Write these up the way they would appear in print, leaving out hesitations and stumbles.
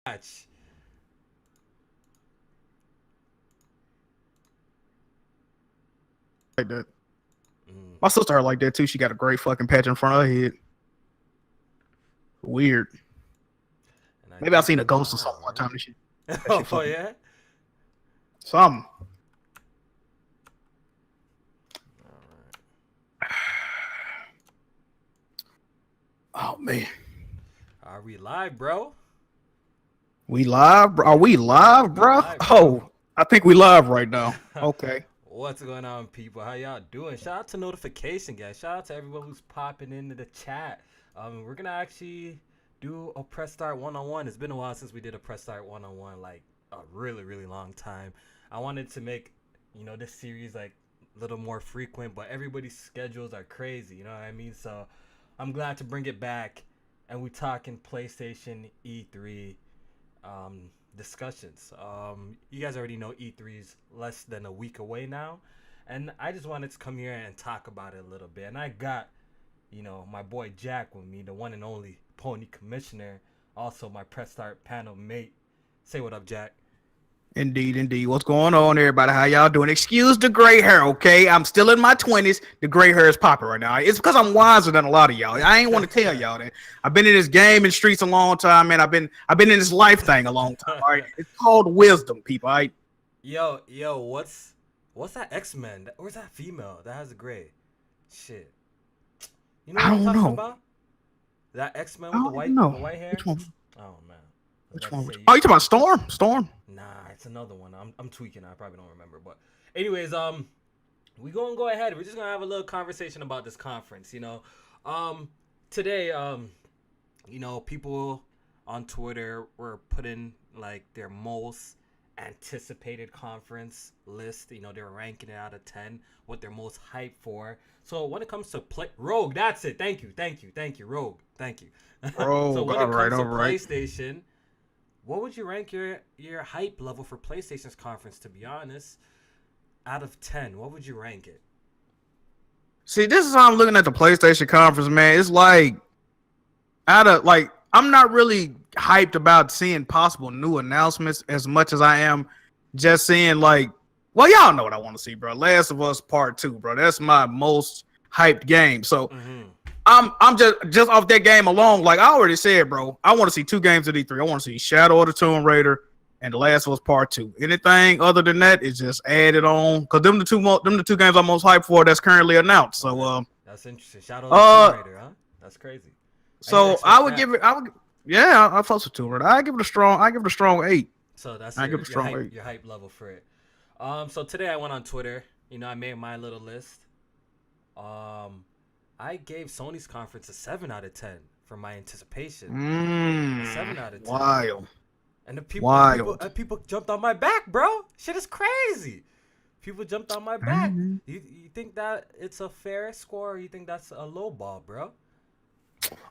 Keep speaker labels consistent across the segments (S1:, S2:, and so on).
S1: match.
S2: Like that.
S1: Mm.
S2: My sister heard like that too. She got a great fucking patch in front of her head. Weird.
S1: And I
S2: Maybe I
S1: think
S2: seen
S1: we're
S2: a ghost or
S1: live,
S2: something one time. That
S1: right?
S2: shit
S1: Oh
S2: fucking
S1: yeah.
S2: something.
S1: All right.
S2: Oh man.
S1: Are we live, bro?
S2: We live, bro? Are we live,
S1: We
S2: bro?
S1: live, bro.
S2: Oh, I think we live right now. Okay.
S1: What's going on, people? How y'all doing? Shout out to notification, guys. Shout out to everyone who's popping into the chat. We're gonna actually do a press start one-on-one. It's been a while since we did a press start one-on-one, like a really, really long time. I wanted to make, this series like a little more frequent, but everybody's schedules are crazy. You know what I mean? So I'm glad to bring it back, and we talking PlayStation E3 discussions. You guys already know E3's less than a week away now, and I just wanted to come here and talk about it a little bit. And I got, my boy Jack with me, the one and only Pony Commissioner, also my press start panel mate. Say what up, Jack.
S2: Indeed, indeed. What's going on, everybody? How y'all doing? Excuse the gray hair, okay? I'm still in my 20s. The gray hair is popping right now. It's because I'm wiser than a lot of y'all. I ain't want to tell y'all that. I've been in this game and streets a long time, man. I've been in this life thing a long time. All right, it's called wisdom, people. All right.
S1: Yo, what's that X-Men? Where's that female that has the gray? Shit. You know
S2: I
S1: what I'm
S2: don't
S1: talking
S2: know.
S1: about? That X-Men
S2: I
S1: with the
S2: don't
S1: white
S2: even know.
S1: with the white hair?
S2: Which one?
S1: Oh man. I was
S2: Which
S1: about to
S2: one?
S1: say
S2: Oh, you talking about Storm? Storm.
S1: Nah, it's another one. I'm tweaking. I probably don't remember. But anyways, we gonna go ahead. We're just gonna have a little conversation about this conference. Today, people on Twitter were putting like their most anticipated conference list. They were ranking it out of 10, what they're most hyped for. So when it comes to Rogue, that's it. Thank you, Rogue. Thank you. So
S2: Rogue.
S1: when
S2: All
S1: it
S2: right,
S1: comes
S2: all
S1: to
S2: right.
S1: PlayStation, what would you rank your hype level for PlayStation's conference? To be honest, out of 10, what would you rank it?
S2: See, this is how I'm looking at the PlayStation conference, man. It's like I'm not really hyped about seeing possible new announcements as much as I am just seeing well, y'all know what I want to see, bro. Last of Us Part 2, bro. That's my most hyped game. So
S1: Mm-hmm.
S2: I'm just off that game alone. Like I already said, bro, I want to see two games at E3. I want to see Shadow of the Tomb Raider and The Last of Us Part 2. Anything other than that is just added on because them the two games I'm most hyped for that's currently announced. So
S1: Okay, that's interesting. Shadow of the Tomb Raider, huh? That's crazy. I didn't
S2: so I
S1: expect
S2: would
S1: that.
S2: give it. Yeah, I fuss with Tomb Raider. I give it a strong. I give it a strong 8.
S1: So that's
S2: I give
S1: your
S2: it a
S1: your
S2: strong
S1: hype
S2: 8.
S1: your hype level for it. So today I went on Twitter. I made my little list. Um, I gave Sony's conference a 7 out of 10 for my anticipation. A 7 out of 10.
S2: Wild.
S1: And the people jumped on my back, bro. Shit is crazy. People jumped on my back. You think that it's a fair score, or you think that's a low ball, bro?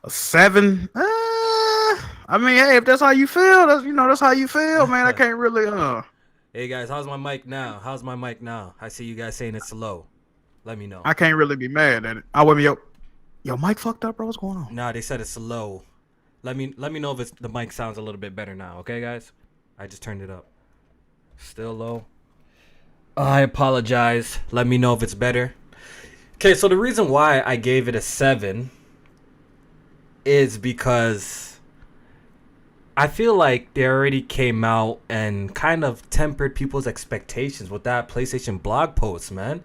S2: A 7. I mean, hey, if that's how you feel, that's how you feel, man. I can't really.
S1: Hey guys, how's my mic now? How's my mic now? I see you guys saying it's low. Let me know.
S2: I can't really be mad at it. I wait, yo, Mike fucked up, bro. What's going on?
S1: Nah, they said it's low. Let me know if the mic sounds a little bit better now, okay, guys? I just turned it up. Still low. I apologize. Let me know if it's better. Okay, so the reason why I gave it a 7 is because I feel like they already came out and kind of tempered people's expectations with that PlayStation blog post, man.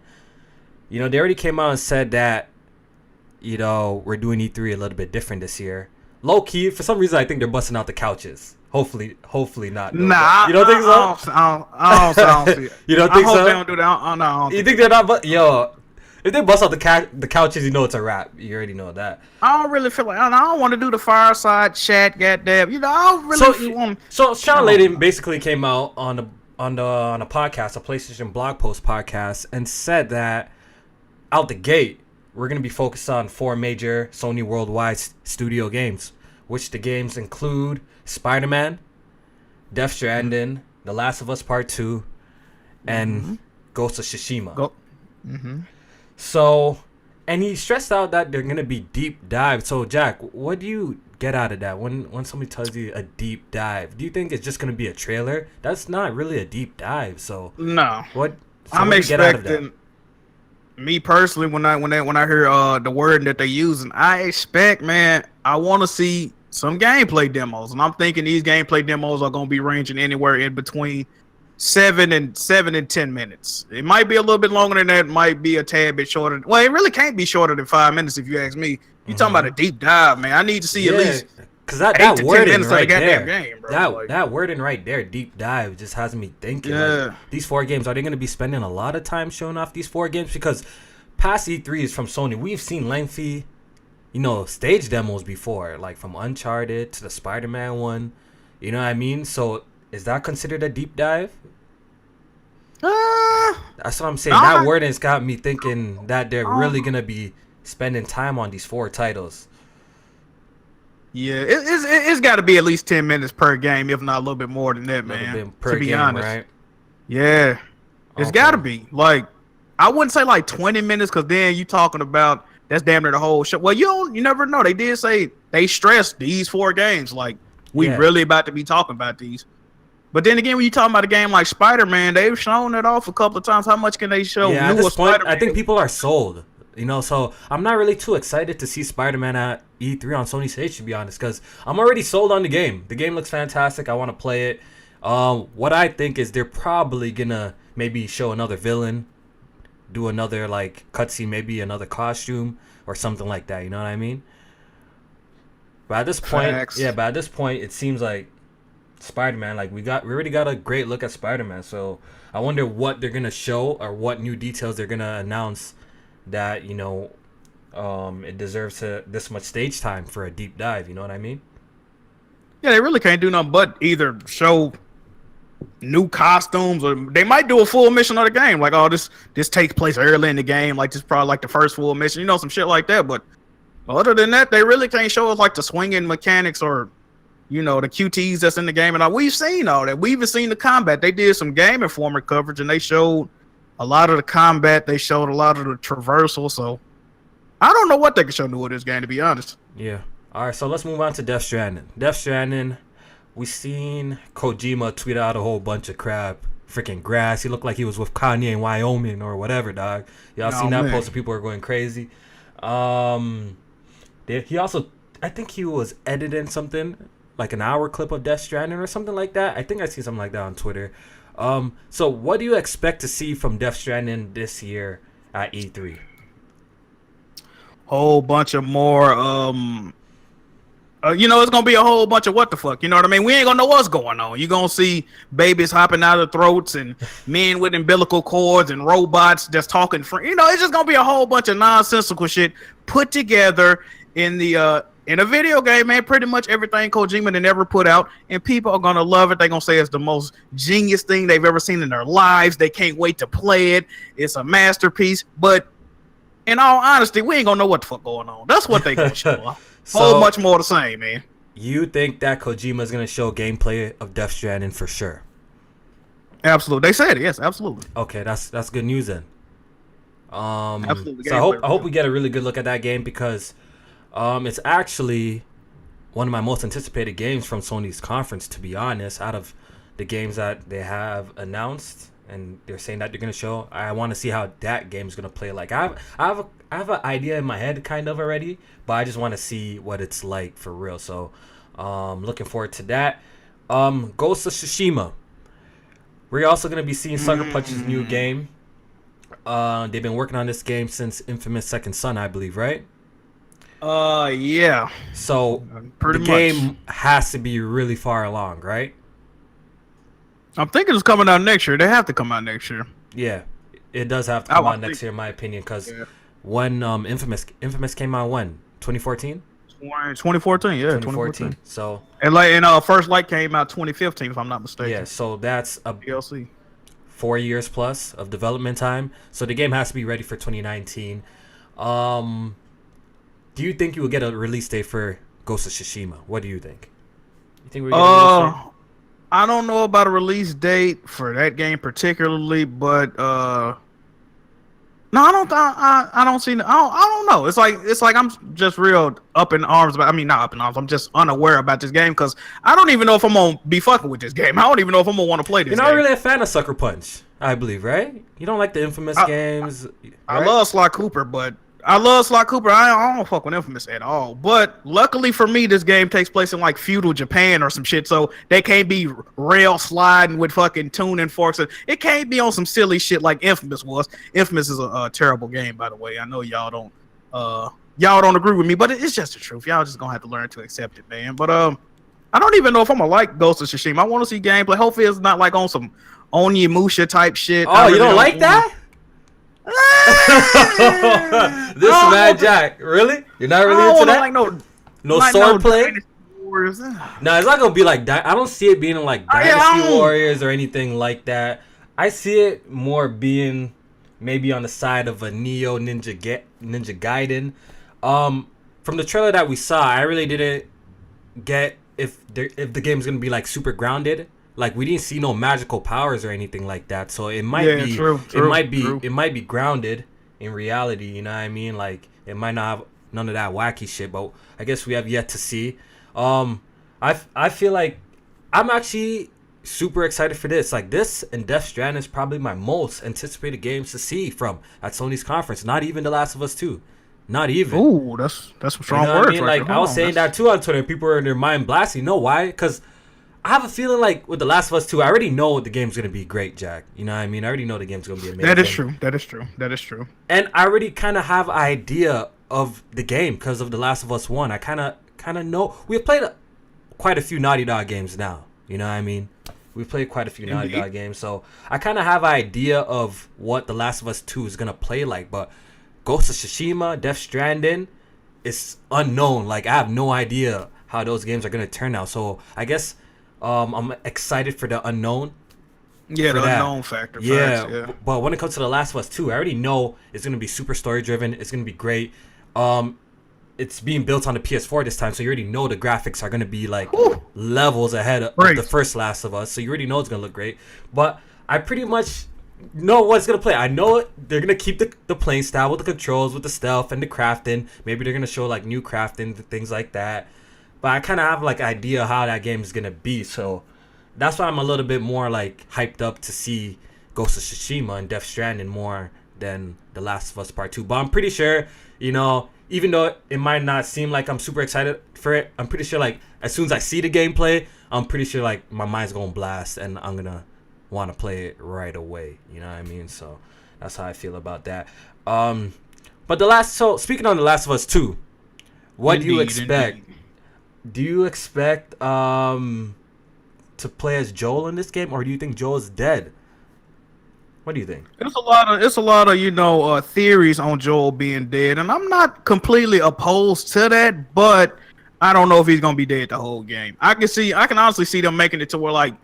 S1: They already came out and said that, we're doing E3 a little bit different this year. Low key, for some reason, I think they're busting out the couches. Hopefully not. Though,
S2: Nah,
S1: you don't think so?
S2: I don't see it.
S1: You don't
S2: I
S1: think
S2: hope
S1: so?
S2: they don't do that. No, I don't
S1: You
S2: think
S1: think they're not? Yo, if they bust out the couches, it's a wrap. You already know that.
S2: I don't really feel like I don't want to do the fireside chat. Goddamn, I don't really want.
S1: So Sean Layden basically came out on a podcast, a PlayStation blog post podcast, and said that out the gate we're gonna be focused on 4 major Sony worldwide studio games, which the games include Spider-Man, Death Stranding, The Last of Us Part 2, and Ghost of Tsushima.
S2: Go.
S1: So, and he stressed out that they're gonna be deep dive. So, Jack, what do you get out of that when somebody tells you a deep dive? Do you think it's just gonna be a trailer? That's not really a deep dive. So
S2: No,
S1: what? So
S2: I'm
S1: what do you get out of that?
S2: expecting. Me personally, when I hear the word that they're using, I expect, man, I want to see some gameplay demos, and I'm thinking these gameplay demos are going to be ranging anywhere in between 7 and 10 minutes. It might be a little bit longer than that. It might be a tad bit shorter. Well, it really can't be shorter than 5 minutes if you ask me. You talking about a deep dive, man? I need to see at least
S1: because that
S2: 8 to 10
S1: wording
S2: minutes of the
S1: right
S2: goddamn
S1: there,
S2: game, bro.
S1: that wording right there, deep dive, just has me thinking.
S2: Yeah.
S1: Like, these 4 games, are they going to be spending a lot of time showing off these 4 games? Because past E3s from Sony, we've seen lengthy, stage demos before, like from Uncharted to the Spider-Man one. You know what I mean? So is that considered a deep dive? That's what I'm saying. That wording's got me thinking that they're really going to be spending time on these 4 titles.
S2: Yeah, it's got to be at least 10 minutes per game, if not a little bit more than that, man.
S1: Bit per
S2: to be
S1: game,
S2: honest,
S1: right?
S2: Yeah, it's got to be. Like, I wouldn't say like 20 minutes, because then you talking about that's damn near the whole show. Well, you never know. They did say they stressed these 4 games. Like, we really about to be talking about these. But then again, when you talking about a game like Spider-Man, they've shown it off a couple of times. How much can they show?
S1: Yeah, at this point, I think people are sold. So I'm not really too excited to see Spider-Man at E3 on Sony stage, to be honest, because I'm already sold on the game. The game looks fantastic. I want to play it. What I think is they're probably gonna maybe show another villain, do another like cutscene, maybe another costume or something like that. You know what I mean? But at this point, it seems like Spider-Man, like we already got a great look at Spider-Man. So I wonder what they're gonna show or what new details they're gonna announce that it deserves this much stage time for a deep dive. You know what I mean?
S2: Yeah, they really can't do nothing but either show new costumes, or they might do a full mission of the game. Like, oh, this takes place early in the game. Like, this is probably like the first full mission. Some shit like that. But other than that, they really can't show us like the swinging mechanics or the QTs that's in the game. And we've seen all that. We even seen the combat. They did some Game Informer coverage, and they showed a lot of the combat. They showed a lot of the traversal. So I don't know what they can show new with this game, to be honest.
S1: Yeah. All right, so let's move on to Death Stranding. Death Stranding, we seen Kojima tweet out a whole bunch of crap. Freaking grass. He looked like he was with Kanye in Wyoming or whatever, dog. Y'all seen that post? People are going crazy. He also, I think he was editing something, like an hour clip of Death Stranding or something like that. I think I see something like that on Twitter. So what do you expect to see from Death Stranding this year at E3?
S2: Whole bunch of more it's gonna be a whole bunch of what the fuck, you know what I mean? We ain't gonna know what's going on. You're gonna see babies hopping out of throats and men with umbilical cords and robots just talking it's just gonna be a whole bunch of nonsensical shit put together in a video game, man. Pretty much everything Kojima done ever put out, and people are gonna love it. They're gonna say it's the most genius thing they've ever seen in their lives. They can't wait to play it. It's a masterpiece. But in all honesty, we ain't gonna know what the fuck going on. That's what they gonna show. Whole much more the same, man.
S1: You think that Kojima is gonna show gameplay of Death Stranding for sure?
S2: Absolutely. They said it. Yes, absolutely.
S1: Okay, that's good news then.
S2: Absolutely.
S1: So I hope we get a really good look at that game, because it's actually one of my most anticipated games from Sony's conference, to be honest. Out of the games that they have announced and they're saying that they're gonna show, I want to see how that game's gonna play. Like, I have an idea in my head kind of already, but I just want to see what it's like for real. So looking forward to that. Ghost of Tsushima, we're also gonna be seeing Sucker Punch's new game. They've been working on this game since Infamous Second Son, I believe, right?
S2: Yeah.
S1: So the game has to be really far along, right?
S2: I'm thinking it's coming out next year. They have to come out next year.
S1: Yeah, it does have to come out next year, in my opinion, because when Infamous came out, when 2014.
S2: 2014, yeah, 2014.
S1: So
S2: First Light came out 2015, if I'm not mistaken.
S1: Yeah, so that's a
S2: DLC.
S1: 4 years plus of development time. So the game has to be ready for 2019. Do you think you will get a release date for Ghost of Tsushima? What do you think? You think we're gonna get a release date?
S2: I don't know about a release date for that game particularly, but no, No, I don't. I don't see. I don't know. It's like I'm just real up in arms. About, I mean, not up in arms. I'm just unaware about this game because I don't even know if I'm gonna be fucking with this game. I don't even know if I'm gonna want to play this.
S1: You're not
S2: game.
S1: really a fan of Sucker Punch, I believe, right? You don't like the Infamous games.
S2: I
S1: right?
S2: love Sly Cooper, but I don't fuck with Infamous at all. But luckily for me, this game takes place in like feudal Japan or some shit, so they can't be rail sliding with fucking tuning forks. It can't be on some silly shit like Infamous was. Infamous is a terrible game, by the way. I know y'all don't agree with me, but it's just the truth. Y'all just gonna have to learn to accept it, man. But I don't even know if I'm gonna like Ghost of Tsushima. I want to see gameplay. Hopefully, it's not like on some Onimusha type shit.
S1: Oh, you don't like that? This man Jack, really? You're not really into that?
S2: Like
S1: no sword play? No, it's not gonna be like that. I don't see it being like Dynasty Warriors or anything like that. I see it more being maybe on the side of a Neo Ninja Gaiden. From the trailer that we saw, I really didn't get if the game's gonna be like super grounded. Like we didn't see no magical powers or anything like that, so it might be it might be grounded in reality. You know what I mean? Like it might not have none of that wacky shit, but I guess we have yet to see. I feel like I'm actually super excited for this. Like this and Death Stranding is probably my most anticipated games to see from at Sony's conference. Not even The Last of Us 2. Not even.
S2: Ooh, that's some strong words.
S1: I mean, like I was saying that too on Twitter. People were in their mind blasting. You know why? Because I have a feeling like with The Last of Us 2, I already know the game's going to be great, Jack. You know what I mean? I already know the game's going to be amazing.
S2: That is true.
S1: And I already kind of have an idea of the game because of The Last of Us 1. I kind of know. We've played quite a few Naughty Dog games now. You know what I mean? We've played quite a few Naughty Dog games. So I kind of have an idea of what The Last of Us 2 is going to play like. But Ghost of Tsushima, Death Stranding, it's unknown. Like, I have no idea how those games are going to turn out. So I guess... I'm excited for the unknown.
S2: Yeah, the unknown factor.
S1: Yeah, but when it comes to The Last of Us 2, I already know it's going to be super story driven. It's going to be great. It's being built on the PS4 this time, so you already know the graphics are going to be like levels ahead of the first Last of Us. So you already know it's going to look great. But I pretty much know what's going to play. I know they're going to keep the playing style with the controls, with the stealth and the crafting. Maybe they're going to show like new crafting, things like that. But I kind of have like an idea how that game is going to be. So that's why I'm a little bit more like hyped up to see Ghost of Tsushima and Death Stranding more than The Last of Us Part 2. But I'm pretty sure, you know, even though it might not seem like I'm super excited for it, I'm pretty sure like as soon as I see the gameplay, I'm pretty sure like my mind's going to blast and I'm going to want to play it right away. You know what I mean? So that's how I feel about that. But speaking on The Last of Us 2, what do you expect? Indeed. Do you expect to play as Joel in this game, or do you think Joel is dead? What do you think?
S2: It's a lot of theories on Joel being dead, and I'm not completely opposed to that, but I don't know if he's gonna be dead the whole game. I can honestly see them making it to where like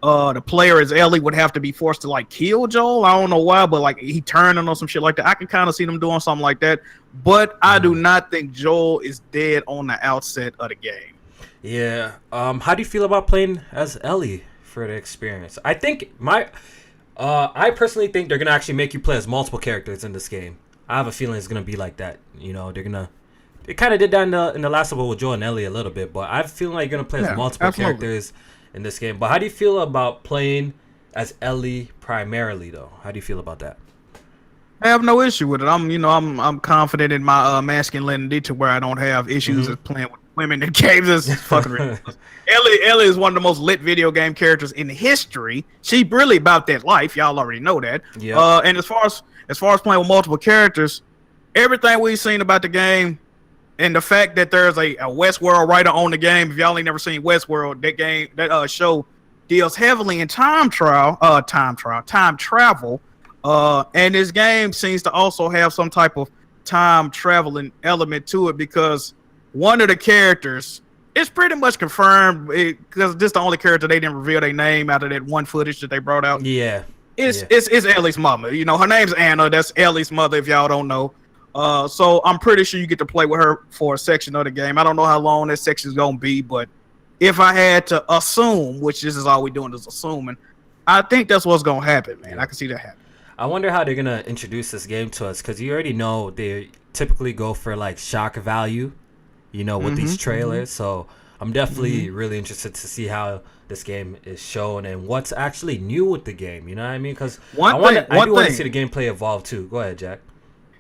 S2: the player as Ellie would have to be forced to like kill Joel. I don't know why, but like he turning on some shit like that. I can kind of see them doing something like that, but I do not think Joel is dead on the outset of the game.
S1: Yeah. How do you feel about playing as Ellie for the experience? I think I personally think they're gonna actually make you play as multiple characters in this game. I have a feeling it's gonna be like that. You know, they kind of did that in the Last of Us with Joel and Ellie a little bit, but I have a feeling like you're gonna play as multiple characters in this game. But how do you feel about playing as Ellie primarily, though? How do you feel about that?
S2: I have no issue with it. I'm confident in my masculinity to where I don't have issues with playing with women in games. It's fucking ridiculous. Ellie is one of the most lit video game characters in history. She really about that life. Y'all already know that. Yeah. And as far as playing with multiple characters, everything we've seen about the game, and the fact that there's a Westworld writer on the game. If y'all ain't never seen Westworld, that show deals heavily in time travel. And this game seems to also have some type of time traveling element to it because one of the characters is pretty much confirmed because this is the only character they didn't reveal their name out of that one footage that they brought out.
S1: Yeah.
S2: It's Ellie's mama. You know, her name's Anna. That's Ellie's mother if y'all don't know. So I'm pretty sure you get to play with her for a section of the game. I don't know how long that section is going to be, but if I had to assume, which this is all we're doing is assuming, I think that's what's going to happen, man. I can see that happen.
S1: I wonder how they're gonna introduce this game to us, because you already know they typically go for like shock value, with these trailers. So I'm definitely really interested to see how this game is shown and what's actually new with the game. You know what I mean? Because I do want to see the gameplay evolve too. Go ahead, Jack.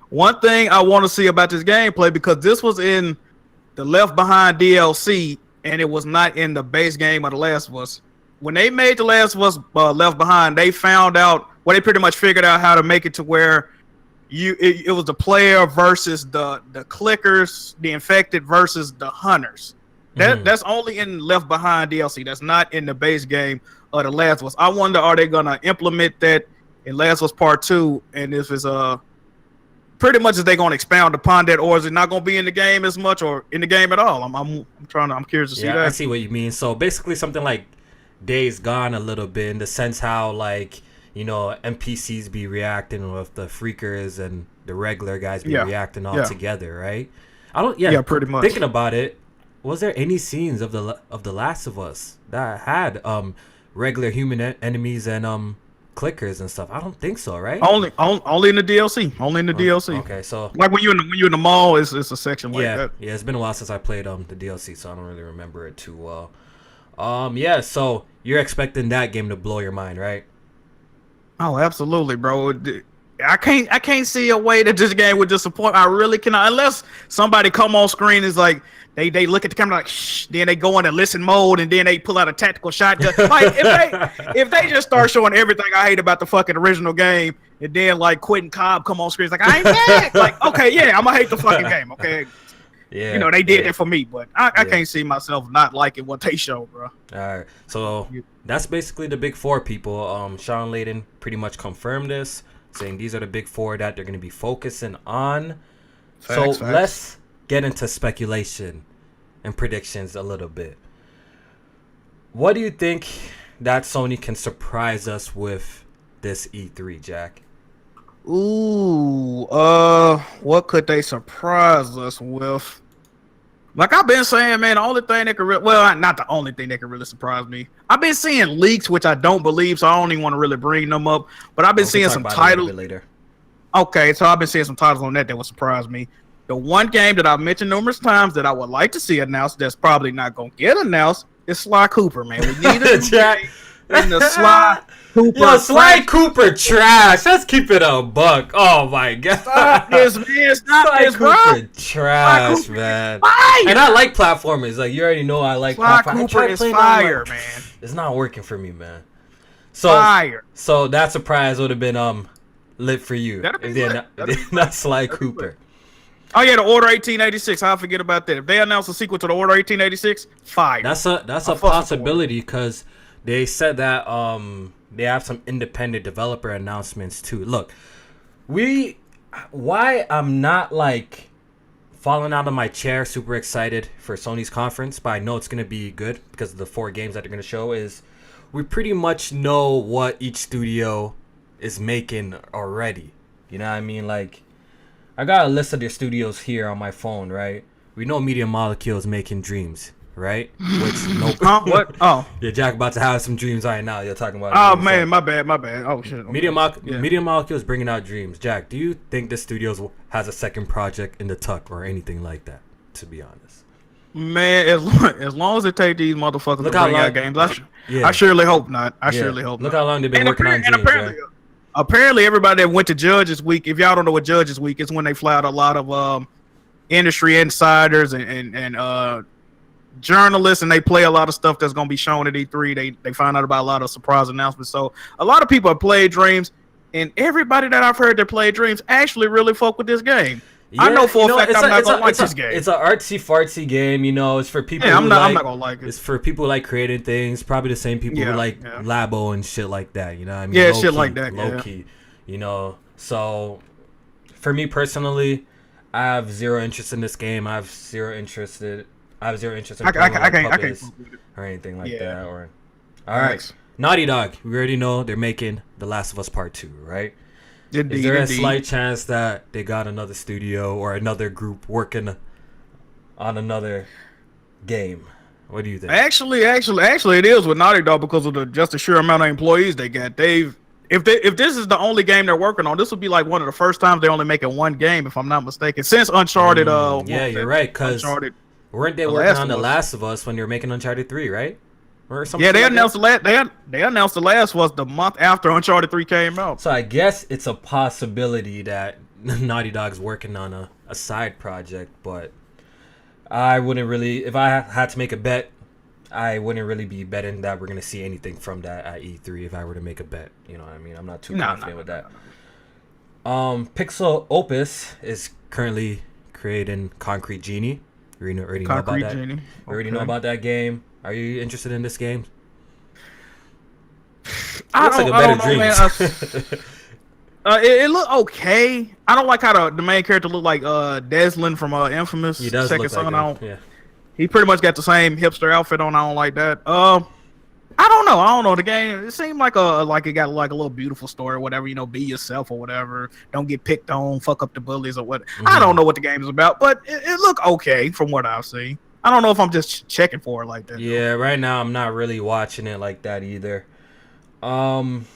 S2: One thing I want to see about this gameplay, because this was in the Left Behind DLC and it was not in the base game of The Last of Us. When they made The Last of Us Left Behind, they found out, well, they pretty much figured out how to make it to where it was the player versus the clickers, the infected versus the hunters. That's only in Left Behind DLC. That's not in the base game of The Last of Us. I wonder, are they gonna implement that in Last of Us Part 2? And if it's pretty much, is they gonna expound upon that, or is it not gonna be in the game as much, or in the game at all? I'm curious to see that.
S1: I see what you mean. So basically, something like Days Gone a little bit, in the sense how like NPCs be reacting with the freakers and the regular guys be reacting all together, right? Pretty much. Thinking about it, was there any scenes of the Last of Us that had regular human enemies and clickers and stuff? I don't think so, right?
S2: Only in the DLC. Only in the DLC.
S1: Okay, so
S2: like when you're in the mall, it's a section like that.
S1: Yeah, it's been a while since I played the DLC, so I don't really remember it too well. So you're expecting that game to blow your mind, right?
S2: Oh, absolutely, bro. I can't see a way that this game would disappoint. I really cannot, unless somebody come on screen is like they look at the camera like shh, then they go into listen mode and then they pull out a tactical shotgun. Like if they just start showing everything I hate about the fucking original game, and then like Quentin Cobb come on screen, it's like I ain't mad. Like, okay, yeah, I'm gonna hate the fucking game. Okay. Yeah, they did that for me, but I can't see myself not liking what they show, bro.
S1: All right, so that's basically the big four people. Sean Layden pretty much confirmed this, saying these are the big four that they're going to be focusing on. Facts. Let's get into speculation and predictions a little bit. What do you think that Sony can surprise us with this E3, Jack?
S2: Ooh, what could they surprise us with? Like I've been saying, man, the only thing that could not the only thing that could really surprise me. I've been seeing leaks, which I don't believe, so I don't even want to really bring them up. But I've been seeing some titles later. Okay, so I've been seeing some titles on that would surprise me. The one game that I've mentioned numerous times that I would like to see announced, that's probably not gonna get announced, is Sly Cooper, man. We need a Jack in the Sly Cooper.
S1: Yo, Sly Cooper trash. Let's keep it a buck. Oh my god.
S2: Stop this, man. Stop this, bro.
S1: Sly Cooper trash, man. Fire. And I like platformers. Like you already know, I like
S2: Sly Cooper is fire, man.
S1: It's not working for me, man. So that surprise would have been lit for you. If not Sly Cooper.
S2: Oh yeah, the Order 1886. How I forget about that? If they announce a sequel to the Order 1886, fire.
S1: That's a possibility, because they said that they have some independent developer announcements too. Look, why I'm not like falling out of my chair super excited for Sony's conference, but I know it's gonna be good because of the 4 games that they're gonna show, is we pretty much know what each studio is making already. You know what I mean? Like, I got a list of their studios here on my phone, right? We know Media Molecule is making Dreams, right? Which
S2: what? Oh,
S1: yeah, Jack about to have some dreams right now. You're talking about.
S2: Oh man, my bad. Oh shit.
S1: Media Molecule is bringing out Dreams. Jack, do you think the studios has a second project in the tuck or anything like that? To be honest,
S2: man, as long as it take these motherfuckers to bring out games, I surely hope not. I surely hope.
S1: Look how long they've been working on Dreams.
S2: Apparently, everybody that went to Judges Week, if y'all don't know what Judges Week is, when they fly out a lot of industry insiders and journalists, and they play a lot of stuff that's going to be shown at E3. They find out about a lot of surprise announcements. So a lot of people have played Dreams, and everybody that I've heard that played Dreams actually really fuck with this game. Yeah, I know for a fact I'm not gonna like this game.
S1: It's an artsy fartsy game, It's for people.
S2: I'm not gonna like it.
S1: It's for people who like creating things. Probably the same people who like Labo and shit like that. You know what I mean?
S2: Yeah, shit like that.
S1: Low key. So for me personally, I have zero interest in this game. I have zero interest in I can't or anything like that. Or all right, Naughty Dog. We already know they're making The Last of Us Part 2, right? Is there a slight chance that they got another studio or another group working on another game? What do you think?
S2: Actually, it is with Naughty Dog because of just the sheer amount of employees they got. if this is the only game they're working on, this would be like one of the first times they're only making one game, if I'm not mistaken. Since Uncharted,
S1: Yeah, you're right. Because
S2: Uncharted,
S1: weren't they
S2: The
S1: working
S2: Last
S1: on The
S2: of Us.
S1: Last of Us when they were making Uncharted 3, right? Or something.
S2: Yeah, they
S1: like that?
S2: announced they announced the last was the month after Uncharted 3 came out.
S1: So I guess it's a possibility that Naughty Dog's working on a side project, but I wouldn't really. If I had to make a bet, I wouldn't really be betting that we're gonna see anything from that at E3. If I were to make a bet, you know what I mean. I'm not too confident with that. Pixel Opus is currently creating Concrete Genie. We already know about that.
S2: Genie.
S1: We already know about that game. Are you interested in this game?
S2: I
S1: Looks
S2: don't,
S1: like a
S2: I
S1: better
S2: don't know,
S1: dream.
S2: man. It looked okay. I don't like how the main character looked like Deslin from Infamous.
S1: He does
S2: Second
S1: look
S2: Son.
S1: like him. Yeah.
S2: He pretty much got the same hipster outfit on. I don't like that. I don't know. I don't know. The game, it seemed like it got like a little beautiful story or whatever. You know, be yourself or whatever. Don't get picked on. Fuck up the bullies or what. I don't know what the game is about, but it looked okay from what I've seen. I don't know if I'm just checking for it like that.
S1: Yeah, right now I'm not really watching it like that either. Polyphony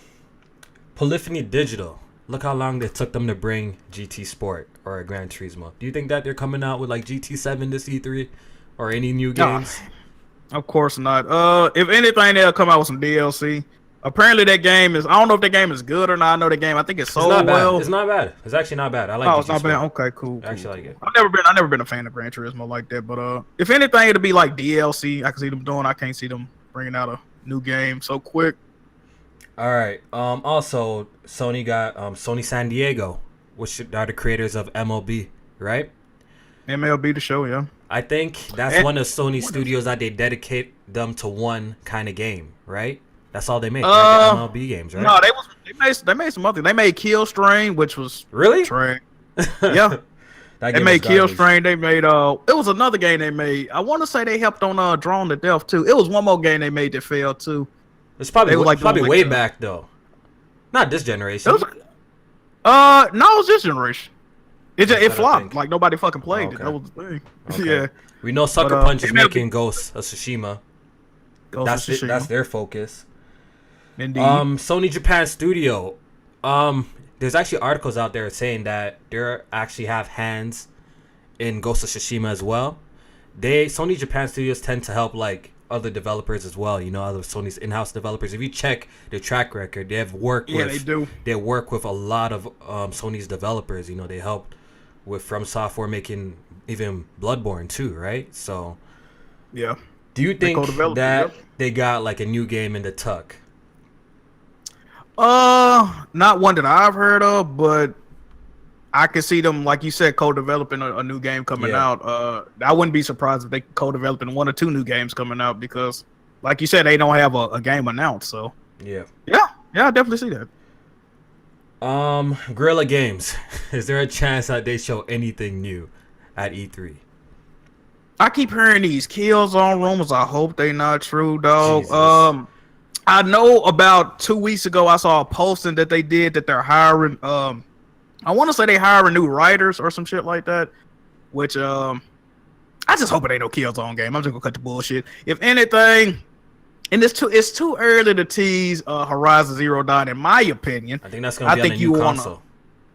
S1: Digital. Look how long it took them to bring GT Sport or Gran Turismo. Do you think that they're coming out with like GT7 this E3 or any new games?
S2: Of course not. If anything, they'll come out with some DLC. Apparently, that game is. I don't know if that game is good or not. I know the game. I think it's sold
S1: not bad.
S2: well.
S1: It's not bad. It's actually not bad. I like.
S2: Oh,
S1: GT
S2: it's not
S1: Sport.
S2: bad. Okay, cool.
S1: I actually like it.
S2: I've never been a fan of Gran Turismo like that. But if anything, it'll be like DLC. I can see them doing. I can't see them bringing out a new game so quick.
S1: All right. Also, Sony got Sony San Diego, which are the creators of MLB, right?
S2: MLB the show, yeah.
S1: I think that's one of Sony studios that they dedicate them to one kind of game, right? That's all they make. Like the MLB games, right?
S2: No, they made some other. They made Kill Strain, which was
S1: Really?
S2: trash. Yeah. They made Kill Strain. They made it was another game they made. I want to say they helped on Drawn to Death too. It was one more game they made that failed too.
S1: It's probably
S2: They were like
S1: probably
S2: doing
S1: way
S2: like
S1: back though. Not this generation.
S2: It was, no, it was this generation. It
S1: That's what I
S2: flopped.
S1: think.
S2: like nobody fucking played
S1: Oh,
S2: it.
S1: okay.
S2: That was the thing.
S1: Okay.
S2: Yeah.
S1: We know Sucker
S2: But,
S1: Punch is
S2: MLB
S1: making Ghost of Tsushima. That's their focus.
S2: Indeed.
S1: Sony Japan Studio. There's actually articles out there saying that they actually have hands in Ghost of Tsushima as well. Sony Japan Studios tend to help like other developers as well. You know, other Sony's in-house developers. If you check their track record, they have worked with.
S2: They do.
S1: They work with a lot of Sony's developers. You know, they helped with From Software making even Bloodborne too, right? So,
S2: Yeah.
S1: do you think
S2: co-developed it,
S1: that
S2: yep.
S1: they got like a new game in the tuck?
S2: Not one that I've heard of, but I could see them, like you said, co-developing a new game coming
S1: Yeah.
S2: out. I wouldn't be surprised if they co-developing one or two new games coming out because, like you said, they don't have a game announced. So
S1: Yeah.
S2: yeah, I definitely see that.
S1: Guerrilla Games. Is there a chance that they show anything new at E3?
S2: I keep hearing these kills on rumors. I hope they not true, dog.
S1: Jesus.
S2: I know about 2 weeks ago I saw a posting that they did that they're hiring. I want to say they hiring new writers or some shit like that. Which I just hope it ain't no Killzone game. I'm just gonna cut the bullshit. If anything, and it's too early to tease Horizon Zero Dawn, in my opinion.
S1: I think that's gonna be on a new console.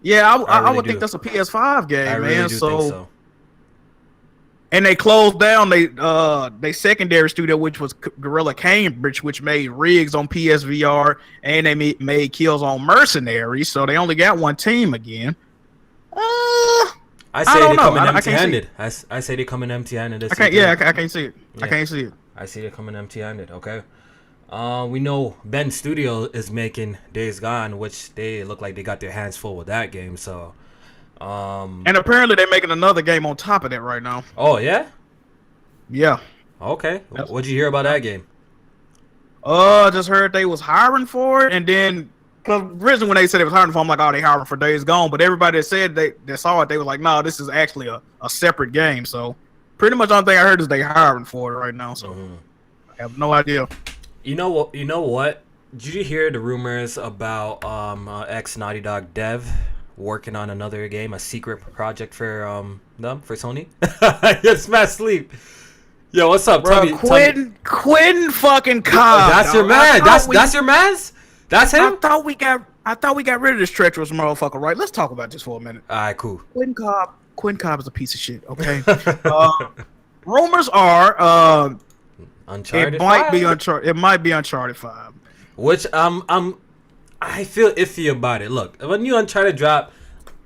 S2: Yeah, I
S1: really
S2: would
S1: do.
S2: think that's a PS5 game,
S1: I
S2: man.
S1: really do think so.
S2: And they closed down they secondary studio, which was Gorilla Cambridge, which made rigs on PSVR, and they made kills on Mercenaries. So they only got one team again.
S1: I say
S2: don't
S1: they
S2: know.
S1: coming
S2: I can't see
S1: empty-handed. I say they coming empty-handed. This
S2: I can't.
S1: E3.
S2: Yeah, I can't see it.
S1: Yeah.
S2: I can't see it.
S1: I see they coming empty-handed. Okay. We know Ben Studio is making Days Gone, which they look like they got their hands full with that game. So.
S2: And apparently they're making another game on top of that right now.
S1: Oh yeah.
S2: Yeah.
S1: Okay. What'd you hear about that game?
S2: I just heard they was hiring for it, and then because originally when they said they was hiring for, I'm like, oh, they hiring for Days Gone. But everybody that said they saw it, they were like, no, this is actually a separate game. So pretty much the only thing I heard is they hiring for it right now. So I have no idea.
S1: You know what? Did you hear the rumors about ex Naughty Dog dev working on another game, a secret project for them for Sony? Yes, Matt Sleep. Yo, what's up?
S2: Bro, Quinn fucking Cobb.
S1: That's your man. That's your man's. That's him.
S2: I thought we got rid of this treacherous motherfucker, right? Let's talk about this for a minute.
S1: All right, cool.
S2: Quinn Cobb is a piece of shit. Okay. Rumors are
S1: Uncharted.
S2: it might
S1: 5?
S2: be Uncharted. It might be Uncharted 5.
S1: Which I feel iffy about it. Look, when new Uncharted drop,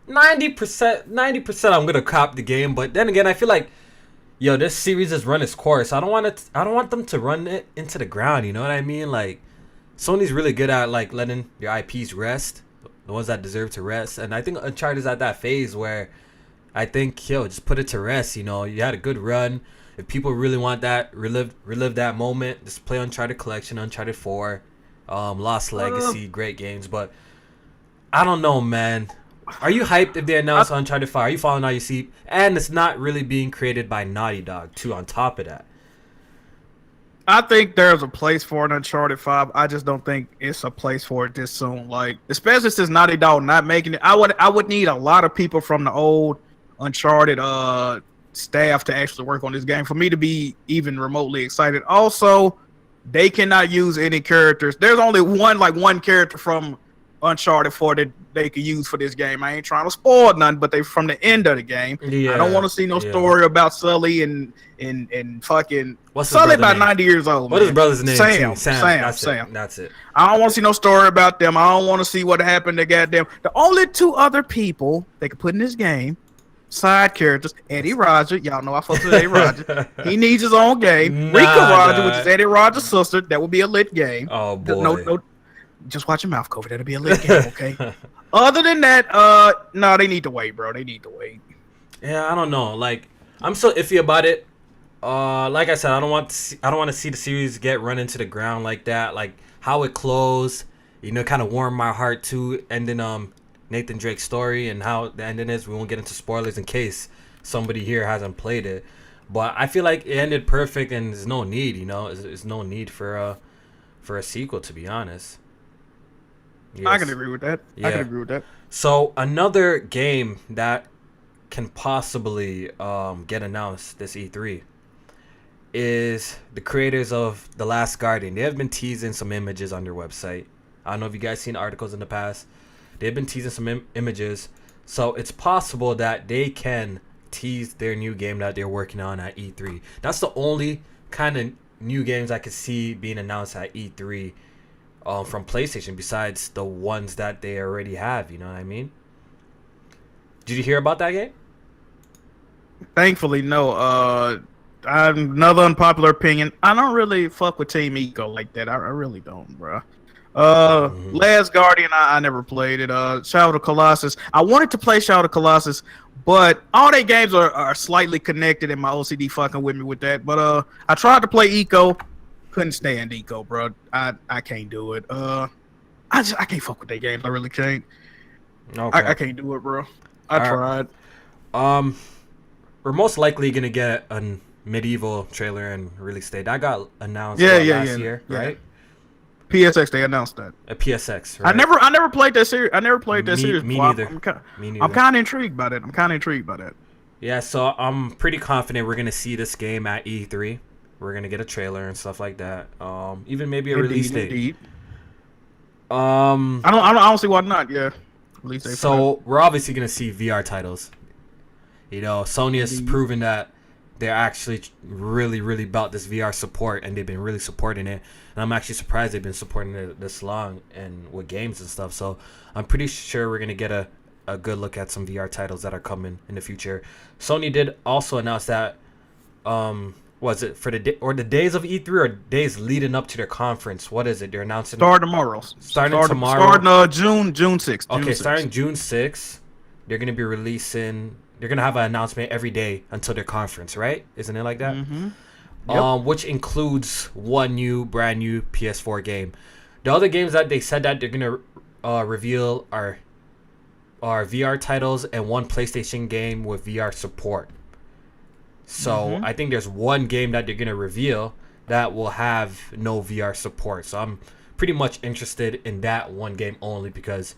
S1: 90% I'm gonna cop the game. But then again, I feel like, yo, this series has run its course. I don't want them to run it into the ground. You know what I mean? Like, Sony's really good at like letting your IPs rest, the ones that deserve to rest. And I think Uncharted is at that phase where I think, yo, just put it to rest. You know, you had a good run. If people really want that, relive that moment, just play Uncharted Collection, Uncharted 4, Lost Legacy, great games. But I don't know, man. Are you hyped if they announce Uncharted 5? Are you following all you see? And it's not really being created by Naughty Dog, too, on top of that.
S2: I think there's a place for an Uncharted 5. I just don't think it's a place for it this soon. Like, especially since Naughty Dog not making it. I would need a lot of people from the old Uncharted staff to actually work on this game for me to be even remotely excited. Also, they cannot use any characters. There's only one character from Uncharted 4 that they could use for this game. I ain't trying to spoil none, but they from the end of the game.
S1: Yeah,
S2: I don't want to see no story about Sully and fucking
S1: What's
S2: Sully about
S1: name?
S2: 90 years old.
S1: What's his brother's name?
S2: Sam.
S1: Sam. That's it.
S2: I don't want to see no story about them. I don't want to see what happened to goddamn. The only two other people they could put in this game, side characters, Eddie Roger. Y'all know I fuck with Eddie Roger. He needs his own game. Rika Roger, which is Eddie Roger's sister. That would be a lit game.
S1: Oh boy.
S2: No, just watch your mouth, Kobe. That'll be a lit game, okay? Other than that, no, they need to wait, bro. They need to wait.
S1: Yeah, I don't know. Like, I'm so iffy about it. Like I said, I don't want to see the series get run into the ground like that. Like how it closed, you know, kind of warmed my heart too. And then Nathan Drake's story and how the ending is. We won't get into spoilers in case somebody here hasn't played it. But I feel like it ended perfect, and there's no need. You know, there's no need for a sequel, to be honest.
S2: Yes. I can agree with that.
S1: Yeah.
S2: I can agree with that.
S1: So another game that can possibly get announced this E3 is the creators of The Last Guardian. They have been teasing some images on their website. I don't know if you guys seen articles in the past. They've been teasing some images. So it's possible that they can tease their new game that they're working on at E3. That's the only kind of new games I could see being announced at E3 from PlayStation, besides the ones that they already have. You know what I mean? Did you hear about that game?
S2: Thankfully, no. Another unpopular opinion. I don't really fuck with Team Eco like that. I really don't, bro. Last Guardian, I never played it. Shadow of the Colossus. I wanted to play Shadow of the Colossus, but all their games are slightly connected, and my OCD fucking with me with that. But I tried to play Eco. Couldn't stand Eco, bro. I can't do it. I can't fuck with their games. I really can't.
S1: Okay.
S2: I can't do it, bro. I tried.
S1: We're most likely gonna get a Medieval trailer and release date. That got announced last year, right?
S2: PSX, they announced that.
S1: A PSX, right?
S2: I never played that series. I never played that series.
S1: Me neither.
S2: I'm kind of intrigued by that.
S1: Yeah, so I'm pretty confident we're gonna see this game at E3. We're gonna get a trailer and stuff like that. Even maybe a release date.
S2: Indeed. I don't see why not. Yeah. Release date.
S1: So we're obviously gonna see VR titles. You know, Sony has proven that they're actually really, really about this VR support, and they've been really supporting it. And I'm actually surprised they've been supporting it this long and with games and stuff. So I'm pretty sure we're gonna get a good look at some VR titles that are coming in the future. Sony did also announce that was it for the days of E3 or days leading up to their conference? What is it? They're announcing
S2: starting tomorrow.
S1: Starting
S2: June 6th.
S1: Okay, starting June 6th, they're gonna be releasing. They're gonna have an announcement every day until their conference, right? Isn't it like that?
S2: Mm-hmm. Yep.
S1: Which includes one brand new PS4 game. The other games that they said that they're gonna reveal are VR titles and one PlayStation game with VR support. So I think there's one game that they're gonna reveal that will have no VR support. So I'm pretty much interested in that one game only because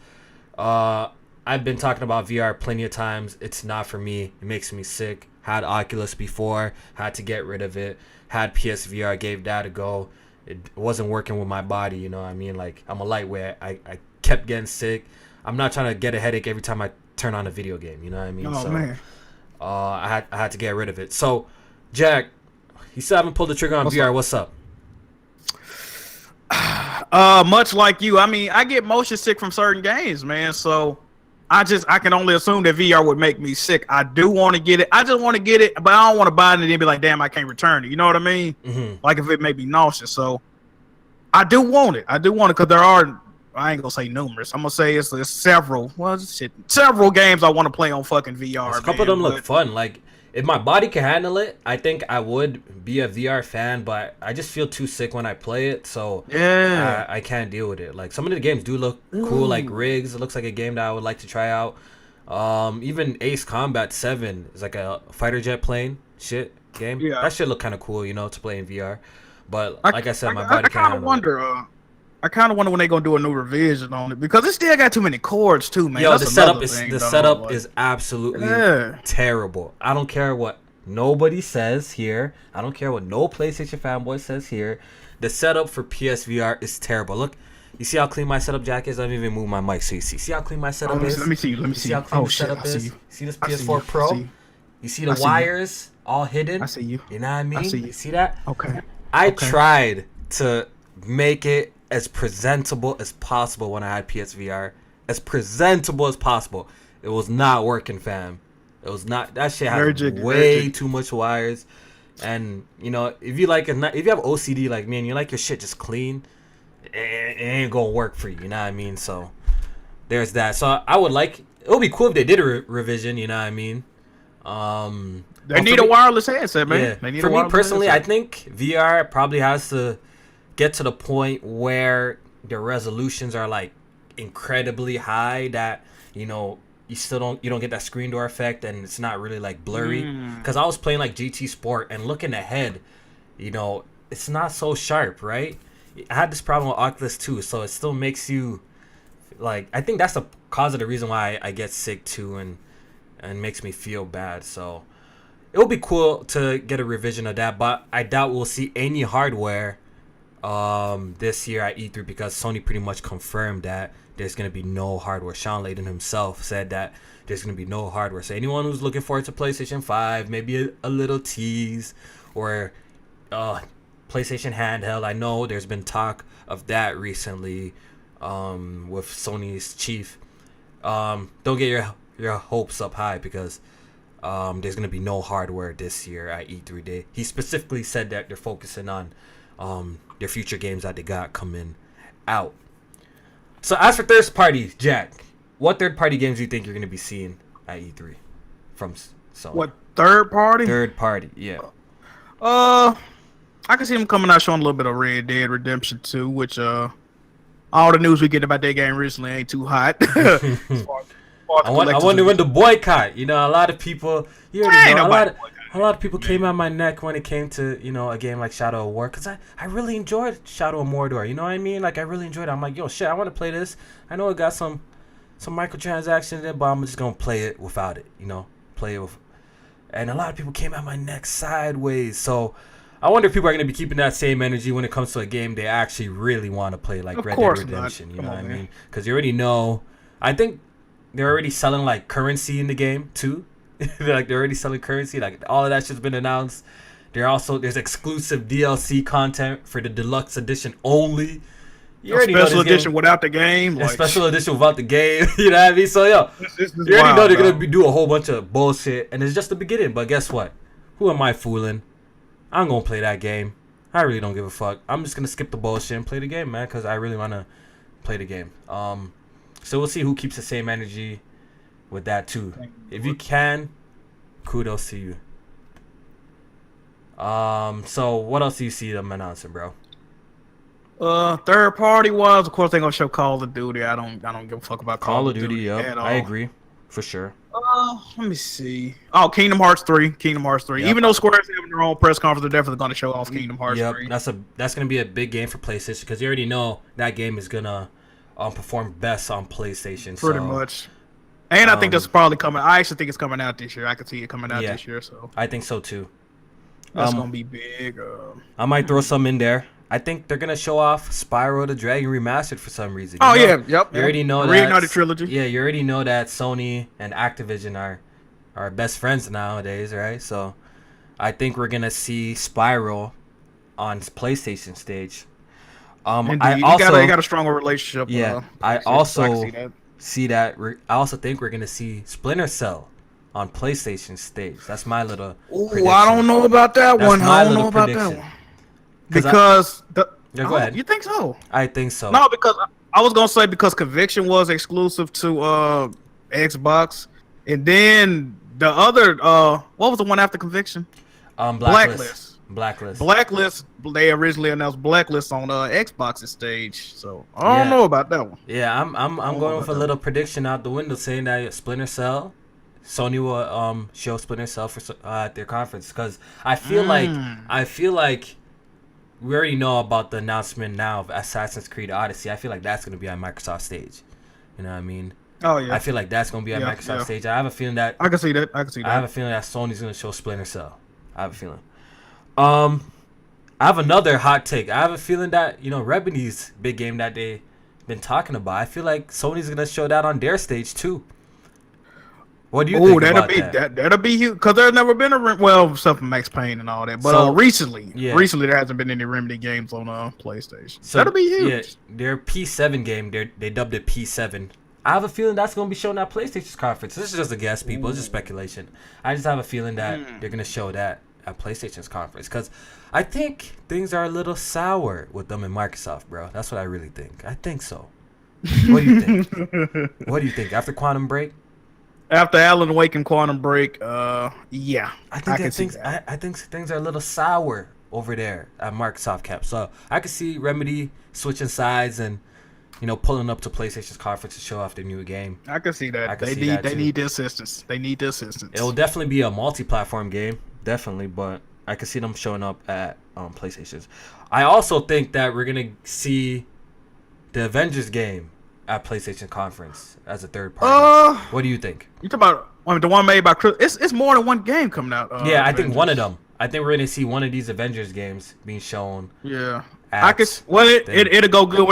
S1: I've been talking about VR plenty of times. It's not for me. It makes me sick. Had Oculus before, had to get rid of it. Had PSVR, gave that a go, it wasn't working with my body. You know what I mean? Like I'm a lightweight. I kept getting sick. I'm not trying to get a headache every time I turn on a video game. You know what I mean?
S2: Oh
S1: So,
S2: man.
S1: I had to get rid of it. So, Jack, you still haven't pulled the trigger on VR.
S2: Up?
S1: What's up?
S2: Much like you, I mean, I get motion sick from certain games, man. So I can only assume that VR would make me sick. I do want to get it. I just want to get it, but I don't want to buy it and then be like, damn, I can't return it. You know what I mean?
S1: Mm-hmm.
S2: Like if it made me nauseous. So I do want it. I do want it because there are. I ain't gonna say numerous. I'm gonna say it's several. Well, several games I want to play on fucking VR.
S1: A couple of them look fun. Like if my body can handle it, I think I would be a VR fan. But I just feel too sick when I play it, so
S2: yeah,
S1: I can't deal with it. Like some of the games do look cool, like Riggs. It looks like a game that I would like to try out. Even Ace Combat 7 is like a fighter jet plane shit game.
S2: Yeah.
S1: That shit look kind of cool, you know, to play in VR. But like I said, my body can't handle it.
S2: I kind of wonder when they're gonna do a new revision on it because it still got too many cords too, man.
S1: Yo,
S2: That's
S1: the setup
S2: thing,
S1: is absolutely terrible. I don't care what nobody says here. I don't care what no PlayStation fanboy says here. The setup for PSVR is terrible. Look, you see how clean my setup, Jack, is? I haven't even moved my mic, so you see how clean my setup is.
S2: Let me see. Let me see.
S1: See how clean the setup is. See this PS4 Pro? You see the wires all hidden?
S2: I see you.
S1: You know what I mean?
S2: I see you.
S1: You see that?
S2: Okay.
S1: I tried to make it as presentable as possible when I had PSVR. As presentable as possible. It was not working, fam. It was not. That shit had way too much wires. And you know, if you have OCD like me and you like your shit just clean, it ain't gonna work for you. You know what I mean? So there's that. So I would like. It would be cool if they did a revision. You know what I mean?
S2: They need a wireless headset, man.
S1: Yeah. For me personally, I think VR probably has to get to the point where the resolutions are like incredibly high that you know you don't get that screen door effect and it's not really like blurry. Because I was playing like GT Sport and looking ahead, you know, it's not so sharp, right? I had this problem with Oculus too, so it still makes you like, I think that's the cause of the reason why I get sick too and makes me feel bad. So it would be cool to get a revision of that, but I doubt we'll see any hardware this year at E3 because Sony pretty much confirmed that there's going to be no hardware. Sean Layden himself said that there's going to be no hardware. So anyone who's looking forward to PlayStation 5, maybe a little tease or PlayStation handheld. I know there's been talk of that recently with Sony's chief. Don't get your hopes up high because there's going to be no hardware this year at E3 He specifically said that they're focusing on their future games that they got coming out. So as for third party, Jack, what third party games do you think you're going to be seeing at E3 from Sony?
S2: What third party?
S1: Third party, yeah.
S2: I can see them coming out showing a little bit of Red Dead Redemption 2, which all the news we get about that game recently ain't too hot.
S1: I wonder when the boycott. You know, a lot of people. You already know, a lot of people came out my neck when it came to, you know, a game like Shadow of War, because I really enjoyed Shadow of Mordor. You know what I mean? Like I really enjoyed it. I'm like, yo, shit, I want to play this. I know it got some microtransactions in it, but I'm just gonna play it without it. You know, play it with. And a lot of people came out my neck sideways. So I wonder if people are gonna be keeping that same energy when it comes to a game they actually really want to play, like Red Dead Redemption. You know what I mean? Because you already know. I think they're already selling like currency in the game too. They're already selling currency. Like all of that shit's been announced. There's exclusive DLC content for the deluxe edition only.
S2: You already know special edition without the game.
S1: Like, special edition without the game. You know what I mean? So yo, you already know they're gonna do a whole bunch of bullshit, and it's just the beginning. But guess what? Who am I fooling? I'm gonna play that game. I really don't give a fuck. I'm just gonna skip the bullshit and play the game, man, because I really wanna play the game. So we'll see who keeps the same energy with that too. If you can, kudos to you. So what else do you see them announcing, bro?
S2: Third party wise, of course they're gonna show Call of Duty. I don't give a fuck about Call of Duty.
S1: Yeah, I agree, for sure.
S2: Let me see. Oh, Kingdom Hearts 3. Yep. Even though Square's having their own press conference, they're definitely gonna show off Kingdom Hearts 3.
S1: That's gonna be a big game for PlayStation because you already know that game is gonna perform best on PlayStation.
S2: Pretty much. And I think that's probably coming. I actually think it's coming out this year. I can see it coming out this year. So
S1: I think so too.
S2: That's gonna be big.
S1: I might throw some in there. I think they're gonna show off Spyro the Dragon Remastered for some reason.
S2: Oh yeah, yep.
S1: You already know
S2: the
S1: that.
S2: Reignited trilogy.
S1: Yeah, you already know that Sony and Activision are best friends nowadays, right? So I think we're gonna see Spyro on PlayStation stage.
S2: Indeed,
S1: I also
S2: they got a stronger relationship.
S1: yeah, I also see that. I also think we're gonna see Splinter Cell on PlayStation stage. That's my little.
S2: Ooh, I don't know about that
S1: That's
S2: one.
S1: my
S2: I don't
S1: little
S2: know about
S1: prediction.
S2: that one. Because
S1: Yeah, go ahead.
S2: You think so?
S1: I think so.
S2: No, because I was gonna say because Conviction was exclusive to Xbox, and then the other what was the one after Conviction?
S1: Blacklist.
S2: Blacklist. They originally announced Blacklist on Xbox's stage, so I don't know about that one.
S1: Yeah, I'm going with a little prediction out the window saying that Splinter Cell, Sony will show Splinter Cell for at their conference because I feel like we already know about the announcement now of Assassin's Creed Odyssey. I feel like that's gonna be on Microsoft stage. You know what I mean?
S2: Oh yeah.
S1: I feel like that's gonna be on Microsoft stage. I have a feeling that
S2: I can see that. I
S1: have a feeling that Sony's gonna show Splinter Cell. I have a feeling. I have another hot take. I have a feeling that Remedy's big game that they've been talking about. I feel like Sony's gonna show that on their stage too. What do you think about that?
S2: That'll be huge because there's never been except for Max Payne and all that. But recently there hasn't been any Remedy games on PlayStation. So that'll be huge.
S1: Yeah, their P7 game, they dubbed it P7. I have a feeling that's going to be shown at PlayStation's conference. This is just a guess, people. It's just speculation. I just have a feeling that they're going to show that at PlayStation's conference because I think things are a little sour with them and Microsoft, bro. That's what I really think. I think so. What do you think? What do you think? After Quantum Break?
S2: After Alan Wake and Quantum Break, yeah.
S1: I think things are a little sour over there at Microsoft camp. So I could see Remedy switching sides and pulling up to PlayStation's conference to show off their new game.
S2: I can see that. They need the assistance. They need the assistance.
S1: It will definitely be a multi-platform game, definitely, but I can see them showing up at PlayStation's. I also think that we're gonna see the Avengers game at PlayStation conference as a third party. What do you think?
S2: You talking about the one made by Chris? It's more than one game coming out.
S1: Yeah, I think one of them. I think we're gonna see one of these Avengers games being shown.
S2: Yeah, it'll go good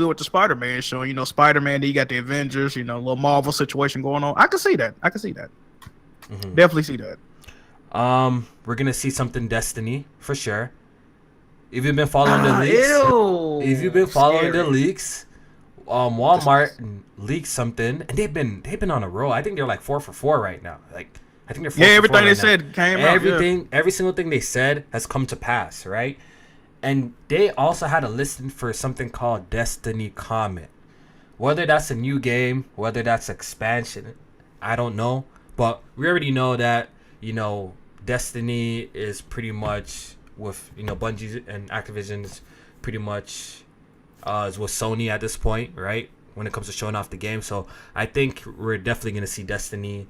S2: with the Spider-Man show. Spider-Man. Then you got the Avengers. A little Marvel situation going on. I can see that. Mm-hmm. Definitely see that.
S1: We're gonna see something Destiny for sure. If you've been following the leaks, Walmart leaked something, and they've been on a roll. I think they're like 4 for 4 right now. Like I think they're 4 for 4
S2: everything
S1: right
S2: they
S1: now.
S2: said came out.
S1: Every single thing they said has come to pass, right? And they also had a listing for something called Destiny Comet. Whether that's a new game, whether that's expansion, I don't know. But we already know that Destiny is pretty much with Bungie's and Activision's pretty much is with Sony at this point, right? When it comes to showing off the game, so I think we're definitely gonna see Destiny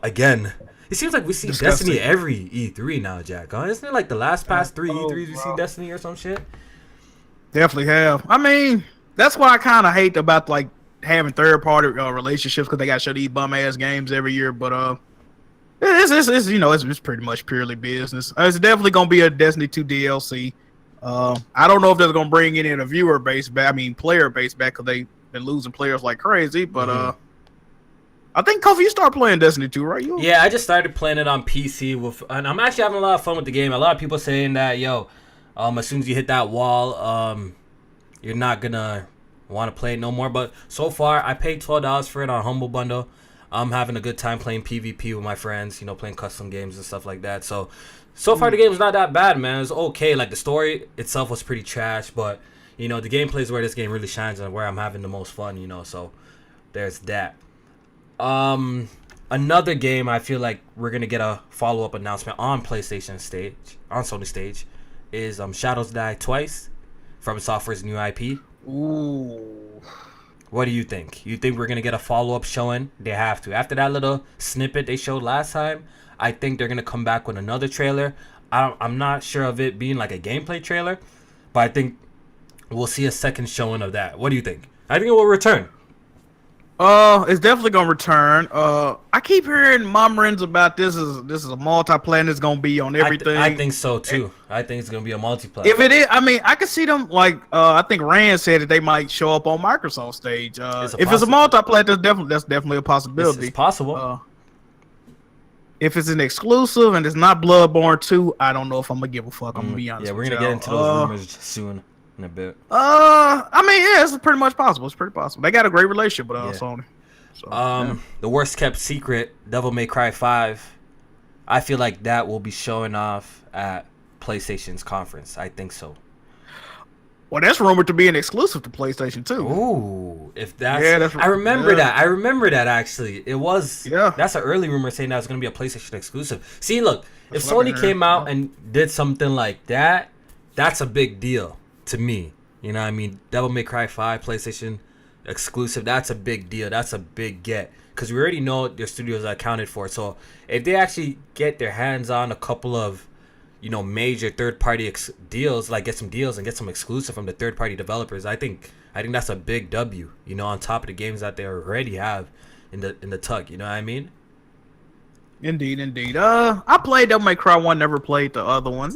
S1: again. It seems like we see Destiny every E3 now, Jack. Isn't it like the past 3 E3s we see Destiny or some shit?
S2: Definitely have. I mean, that's why I kind of hate about like having third party relationships because they got to show these bum ass games every year. But it's pretty much purely business. It's definitely gonna be a Destiny 2 DLC. I don't know if they're gonna bring in a viewer base back. I mean, player base back because they've been losing players like crazy. But I think Kofi, you start playing Destiny 2, right?
S1: Yeah, I just started playing it on PC and I'm actually having a lot of fun with the game. A lot of people saying that as soon as you hit that wall, you're not gonna want to play it no more. But so far, I paid $12 for it on Humble Bundle. I'm having a good time playing PvP with my friends, playing custom games and stuff like that. So far the game's not that bad, man. It's okay. Like the story itself was pretty trash, but the gameplay is where this game really shines and where I'm having the most fun. So there's that. Another game I feel like we're gonna get a follow-up announcement on PlayStation stage, on Sony stage, is Shadows Die Twice from Software's new IP.
S2: Ooh.
S1: What do you think? You think we're gonna get a follow-up showing? They have to. After that little snippet they showed last time, I think they're gonna come back with another trailer. I'm not sure of it being like a gameplay trailer, but I think we'll see a second showing of that. What do you think? I think it will return.
S2: It's definitely gonna return. I keep hearing murmurings about this is a multiplayer. It's gonna be on everything.
S1: I think so too. I think it's gonna be a multiplayer.
S2: If it is, I mean, I can see them like. I think Rand said that they might show up on Microsoft stage. If it's a multiplayer, that's definitely a possibility.
S1: It's possible.
S2: If it's an exclusive and it's not Bloodborne 2, I don't know if I'm gonna give a fuck. I'm gonna be honest.
S1: Yeah, we're gonna get into those rumors soon in a bit.
S2: I mean, yeah, it's pretty much possible. It's pretty possible. They got a great relationship with Sony. So,
S1: the worst kept secret, Devil May Cry 5. I feel like that will be showing off at PlayStation's conference. I think so.
S2: Well, that's rumored to be an exclusive to PlayStation 2.
S1: Ooh, if that's I remember that. I remember that actually. It was that's an early rumor saying that was gonna be a PlayStation exclusive. See, look, if Sony came out and did something like that, that's a big deal to me. You know what I mean? Devil May Cry 5 PlayStation exclusive, that's a big deal. That's a big get. Because we already know their studios are accounted for. So if they actually get their hands on a couple of major third-party deals, like get some deals and get some exclusive from the third-party developers, I think that's a big W. On top of the games that they already have in the tug. You know what I mean?
S2: Indeed. I played Devil May Cry 1, never played the other ones.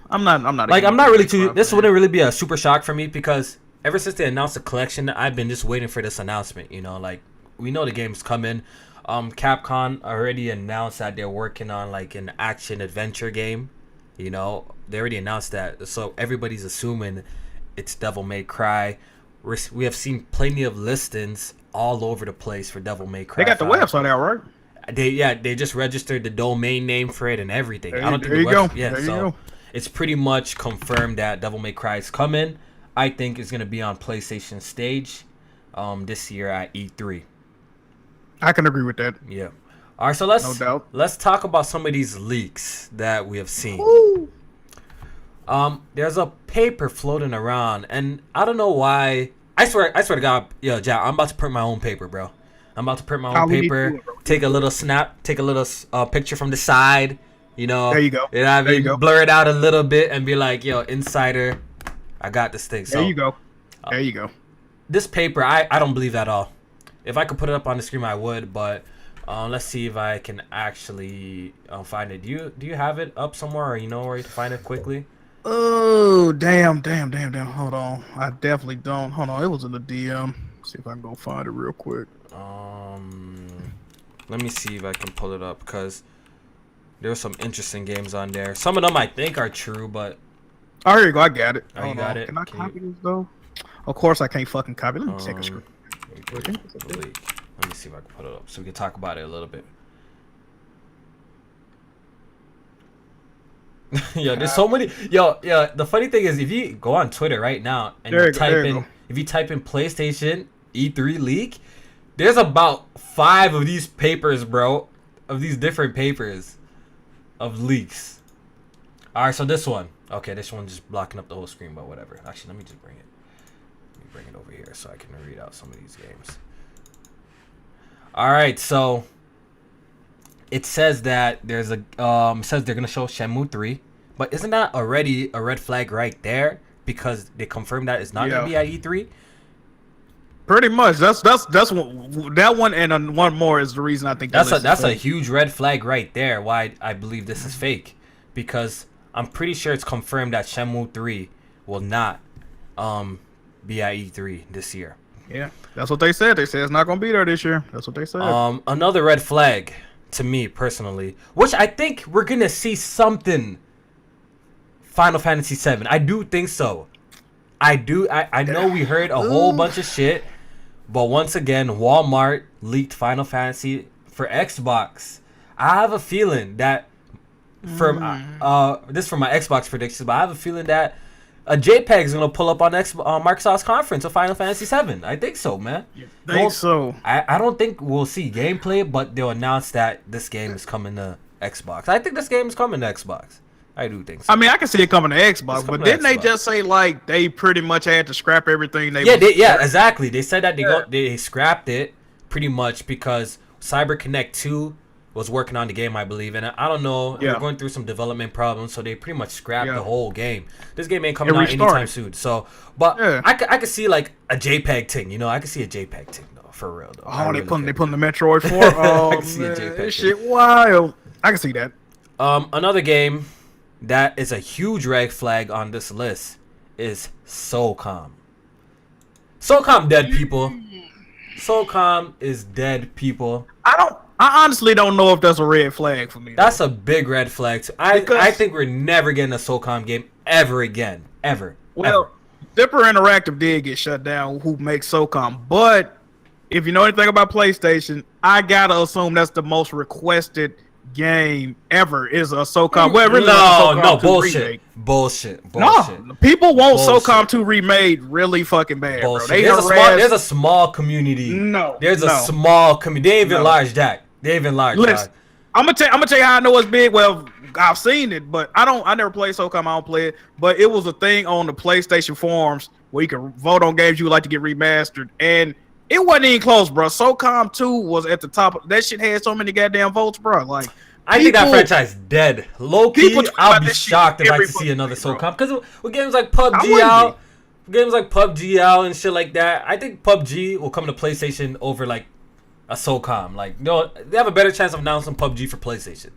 S2: I'm not
S1: really too. This wouldn't really be a super shock for me because ever since they announced the collection, I've been just waiting for this announcement. Like we know the game's coming. Capcom already announced that they're working on like an action adventure game. They already announced that, so everybody's assuming it's Devil May Cry. We have seen plenty of listings all over the place for Devil May Cry.
S2: They got the website out, right?
S1: They just registered the domain name for it and everything. I don't think
S2: there you go.
S1: Yeah, there you go. It's pretty much confirmed that Devil May Cry is coming. I think it's gonna be on PlayStation stage, this year at E3.
S2: I can agree with that.
S1: Yeah. All right, so let's talk about some of these leaks that we have seen.
S2: Ooh.
S1: There's a paper floating around, and I don't know why. I swear to God, yo, Jack, I'm about to print my own paper, bro. I'm about to print my own paper. Take a little snap, take a little picture from the side.
S2: There you go.
S1: Blur it out a little bit and be like, yo, insider, I got this thing. So,
S2: there you go.
S1: This paper, I don't believe at all. If I could put it up on the screen, I would, but. Let's see if I can actually find it. Do you have it up somewhere, or you know where you can find it quickly?
S2: Oh, damn. Hold on. I definitely don't. Hold on. It was in the DM. See if I can go find it real quick.
S1: Let me see if I can pull it up, because there's some interesting games on there. Some of them I think are true, but...
S2: Oh, here you go. I got it.
S1: Oh, you got it?
S2: Can I copy this, though? Of course I can't fucking copy. Let me take a screen.
S1: Let me see if I can put it up so we can talk about it a little bit. Yo, there's so many. Yo, the funny thing is, if you go on Twitter right now and if you type in PlayStation E3 leak, there's about 5 of these papers, bro, of these different papers of leaks. All right, so this one. Okay, this one's just blocking up the whole screen, but whatever. Actually, let me just bring it. Let me bring it over here so I can read out some of these games. All right, so it says that there's says they're gonna show Shenmue 3, but isn't that already a red flag right there because they confirmed that it's not gonna be at E3?
S2: Pretty much. That's that one and one more is the reason I think
S1: that's a huge red flag right there. Why I believe this is fake, because I'm pretty sure it's confirmed that Shenmue 3 will not be at E3 this year.
S2: Yeah, that's what they said. They said it's not going to be there this year. That's what they said.
S1: Another red flag to me personally, which I think we're going to see something Final Fantasy 7. I do think so. I know we heard a whole bunch of shit, but once again, Walmart leaked Final Fantasy for Xbox. I have a feeling that from this is from my Xbox predictions, but I have a feeling that a JPEG is gonna pull up on Microsoft's conference of Final Fantasy 7. I think so, man. I don't think we'll see gameplay, but they'll announce that this game is coming to Xbox. I think this game is coming to Xbox. I do think so.
S2: I mean, I can see it coming to Xbox, but didn't they just say like they pretty much had to scrap everything?
S1: Exactly. They said that they scrapped it pretty much because CyberConnect 2 was working on the game, I believe, and I don't know. They're going through some development problems, so they pretty much scrapped the whole game. This game ain't coming out anytime soon. So, but I could see like a JPEG thing, I could see a JPEG thing though for real though.
S2: Oh,
S1: really
S2: they putting the Metroid 4. Oh,
S1: I can see a
S2: man,
S1: JPEG
S2: this shit wild. I can see that.
S1: Another game that is a huge red flag on this list is SOCOM. SOCOM dead, people. SOCOM is dead, people.
S2: I honestly don't know if that's a red flag for me.
S1: That's a big red flag. I think we're never getting a SOCOM game ever again. Ever.
S2: Well, Dipper Interactive did get shut down, who makes SOCOM. But if you know anything about PlayStation, I gotta assume that's the most requested game ever is a SOCOM. Well, really
S1: no, bullshit. Bullshit.
S2: No, people want
S1: Bullshit.
S2: SOCOM 2 remade really fucking bad,
S1: Bullshit.
S2: bro.
S1: There's a small community. There's a small community. They ain't even large, Jack. They ain't even large.
S2: Listen, I'm gonna tell you how I know it's big. Well, I've seen it, but I never played SOCOM. I don't play it, but it was a thing on the PlayStation forums where you could vote on games you would like to get remastered, and it wasn't even close, bro. SOCOM 2 was at the top. That shit had so many goddamn votes, bro. Like,
S1: I think that franchise dead. Low key, I'll be shocked if I see another SOCOM. Because with games like PUBG out, and shit like that, I think PUBG will come to PlayStation over like a SOCOM. Like, no, they have a better chance of announcing PUBG for PlayStation,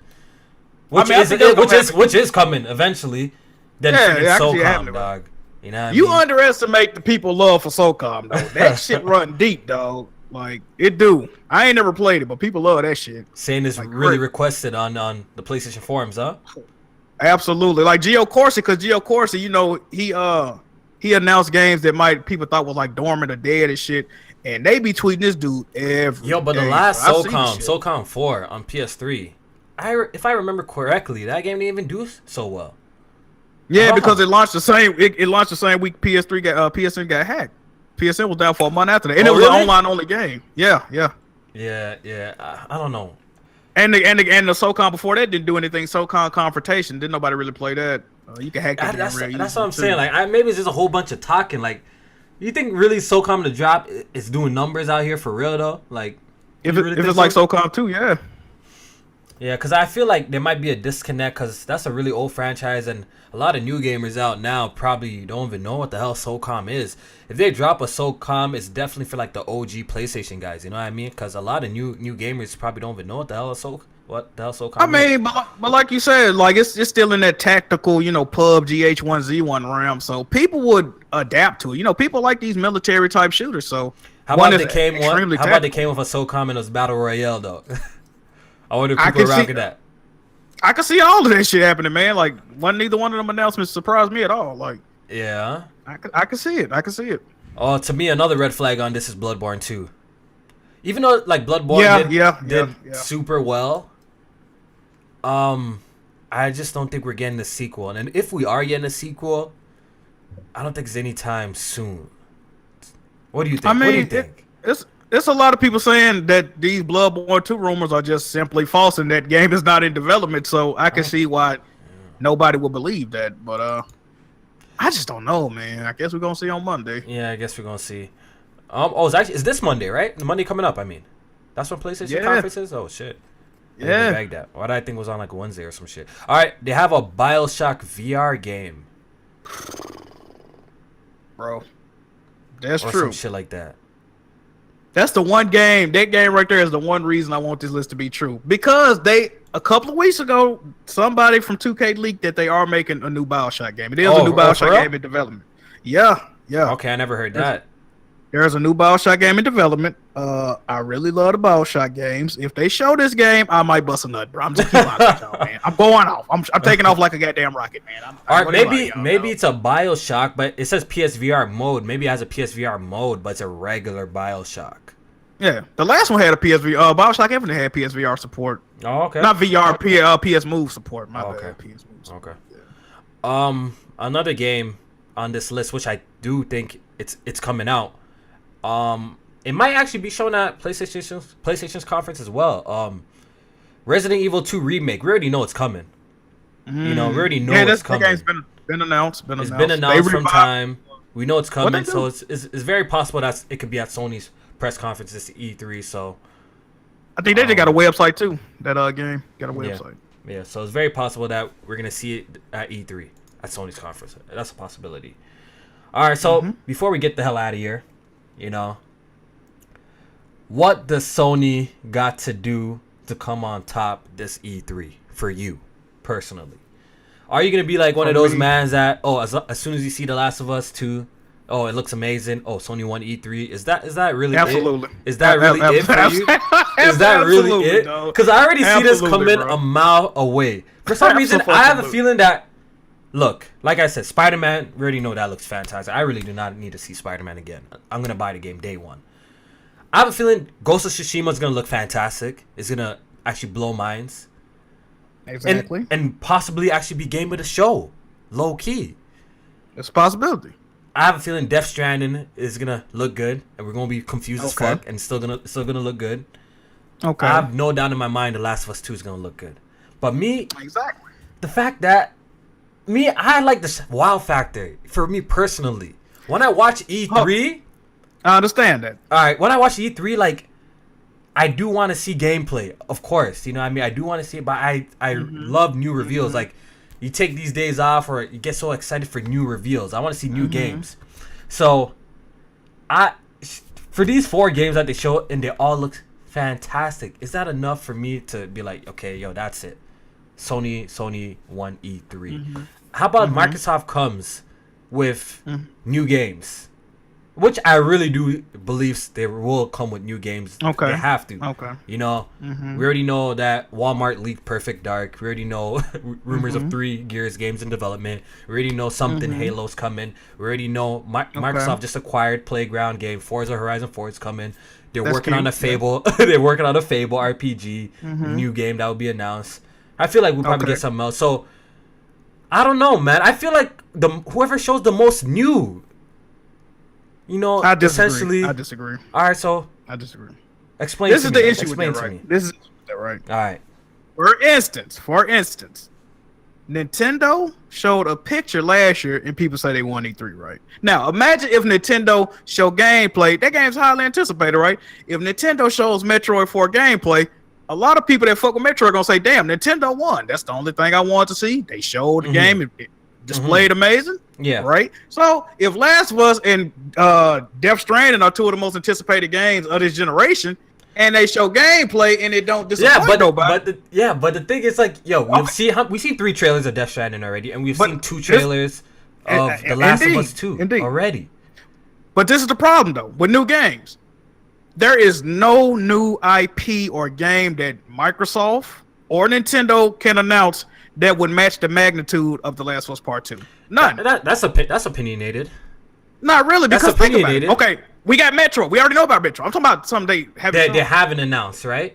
S1: which is coming eventually. Than SOCOM, dog. You know what I mean?
S2: Underestimate the people love for SOCOM, though. That shit run deep, dog. Like, it do. I ain't never played it, but people love that shit.
S1: Saying it's like, really requested on the PlayStation forums, huh?
S2: Absolutely. Like Gio Corsi, because Gio Corsi, you know, he announced games that people thought was like dormant or dead and shit, and they be tweeting this dude every
S1: Yo, but
S2: day,
S1: the last
S2: bro.
S1: SOCOM 4 on PS3, if I remember correctly, that game didn't even do so well.
S2: Yeah, because it launched the same. It launched the same week PSN got hacked. PSN was down for a month after that, and it was an online only game. Yeah.
S1: I don't know.
S2: And the SOCOM before that didn't do anything. SOCOM Confrontation, didn't nobody really play that. You can hack that.
S1: That's what I'm saying. Like, maybe it's just a whole bunch of talking. Like, you think really SOCOM to drop is doing numbers out here for real though? Like,
S2: if it's like SOCOM 2, yeah.
S1: Yeah, because I feel like there might be a disconnect because that's a really old franchise, and a lot of new gamers out now probably don't even know what the hell SOCOM is. If they drop a SOCOM, it's definitely for like the OG PlayStation guys. You know what I mean? Because a lot of new gamers probably don't even know what the hell SOCOM is.
S2: I mean, but like you said, like it's still in that tactical, you know, PUBG H1Z1 realm. So people would adapt to it. You know, people like these military type shooters. So
S1: how about they came with a SOCOM and it was Battle Royale though? I wonder if people are rocking that.
S2: I can see all of that shit happening, man. Like, neither one of them announcements surprised me at all. Like,
S1: yeah,
S2: I can see it. I can see it.
S1: Oh, to me, another red flag on this is Bloodborne 2. Even though like Bloodborne did super well, I just don't think we're getting the sequel. And if we are getting a sequel, I don't think it's anytime soon. What do you think?
S2: I mean,
S1: what do you think?
S2: It's a lot of people saying that these Bloodborne 2 rumors are just simply false and that game is not in development. So I can see why nobody will believe that. But I just don't know, man. I guess we're going to see on Monday.
S1: Yeah, I guess we're going to see. It's this Monday, right? The Monday coming up, I mean. That's when PlayStation conference is? Oh, shit.
S2: Yeah.
S1: That. Why did I think it was on like Wednesday or some shit? All right, they have a BioShock VR game.
S2: Bro, that's
S1: or
S2: true.
S1: Some shit like that.
S2: That's the one game. That game right there is the one reason I want this list to be true. Because a couple of weeks ago, somebody from 2K leaked that they are making a new BioShock game. It is a new BioShock game in development. Yeah.
S1: Okay, I never heard that.
S2: There's a new BioShock game in development. I really love the BioShock games. If they show this game, I might bust a nut, bro. I'm just keep honest with y'all, man. I'm going off. I'm taking off like a goddamn rocket, man.
S1: All right, maybe it's a BioShock, but it says PSVR mode. Maybe it has a PSVR mode, but it's a regular BioShock.
S2: Yeah, the last one had a PSVR. BioShock Infinite had PSVR support.
S1: Oh, okay.
S2: Not VR, PS Move support. My bad. PS Move support.
S1: Okay. Yeah. Another game on this list, which I do think it's coming out. It might actually be shown at PlayStation's conference as well. Resident Evil 2 remake. We already know it's coming. You know, we already know it's coming.
S2: Game's been announced.
S1: It's been announced from time. We know it's coming, so it's very possible that it could be at Sony's press conference this E3. So
S2: I think they got a website too. That game got a website.
S1: Yeah, so it's very possible that we're gonna see it at E3 at Sony's conference. That's a possibility. All right, so before we get the hell out of here, you know, what does Sony got to do to come on top this E3 for you personally? Are you gonna be like one of those mans that as soon as you see The Last of Us 2, oh, it looks amazing. Oh, Sony won E3. Is that really
S2: absolutely
S1: it? Is that really it for you? Is that really it? Because I already see this coming a mile away. For some reason, I have a feeling that. Look, like I said, Spider-Man, we already know that looks fantastic. I really do not need to see Spider-Man again. I'm going to buy the game day one. I have a feeling Ghost of Tsushima is going to look fantastic. It's going to actually blow minds.
S2: Exactly.
S1: And possibly actually be game of the show. Low key.
S2: It's a possibility.
S1: I have a feeling Death Stranding is going to look good. And we're going to be confused as fuck. And still gonna look good.
S2: Okay.
S1: I have no doubt in my mind The Last of Us 2 is going to look good. But me...
S2: Exactly.
S1: The fact that... I like this wow factor for me personally. When I watch E3,
S2: I understand that.
S1: All right, when I watch E3, like I do want to see gameplay, of course. You know what I mean? I do want to see it, but I love new reveals. Like you take these days off, or you get so excited for new reveals. I want to see new games. So, for these 4 games that they show, and they all look fantastic. Is that enough for me to be like, okay, yo, that's it? Sony won E3. How about Microsoft comes with new games, which I really do believe they will come with new games.
S2: Okay,
S1: they have to.
S2: Okay,
S1: you know, we already know that Walmart leaked Perfect Dark. We already know rumors of 3 Gears games in development. We already know something Halo's coming. We already know Microsoft just acquired Playground game. Forza Horizon 4 is coming. They're working on a Fable. They're working on a Fable RPG new game that will be announced. I feel like we'll probably get something else. So, I don't know, man. I feel like whoever shows the most new, you know,
S2: I disagree.
S1: Essentially.
S2: I disagree.
S1: All right, so.
S2: I disagree.
S1: Explain
S2: this
S1: to
S2: is
S1: me.
S2: The issue
S1: explain
S2: with that,
S1: to
S2: right?
S1: me.
S2: This is that, right?
S1: All right.
S2: For instance, Nintendo showed a picture last year and people say they won E3, right? Now, imagine if Nintendo show gameplay. That game's highly anticipated, right? If Nintendo shows Metroid 4 gameplay, a lot of people that fuck with Metroid are going to say, damn, Nintendo won. That's the only thing I wanted to see. They showed the game. It displayed amazing.
S1: Yeah.
S2: Right? So, if Last of Us and Death Stranding are 2 of the most anticipated games of this generation, and they show gameplay and it don't disappoint nobody.
S1: But the thing is, like, yo, we've seen 3 trailers of Death Stranding already, and we've seen 2 trailers of The Last of Us 2 already.
S2: But this is the problem, though, with new games. There is no new IP or game that Microsoft or Nintendo can announce that would match the magnitude of The Last of Us Part 2. None.
S1: That's opinionated.
S2: Not really, because
S1: that's opinionated.
S2: Think about it. Okay, we got Metro. We already know about Metro. I'm talking about something they
S1: haven't announced, right?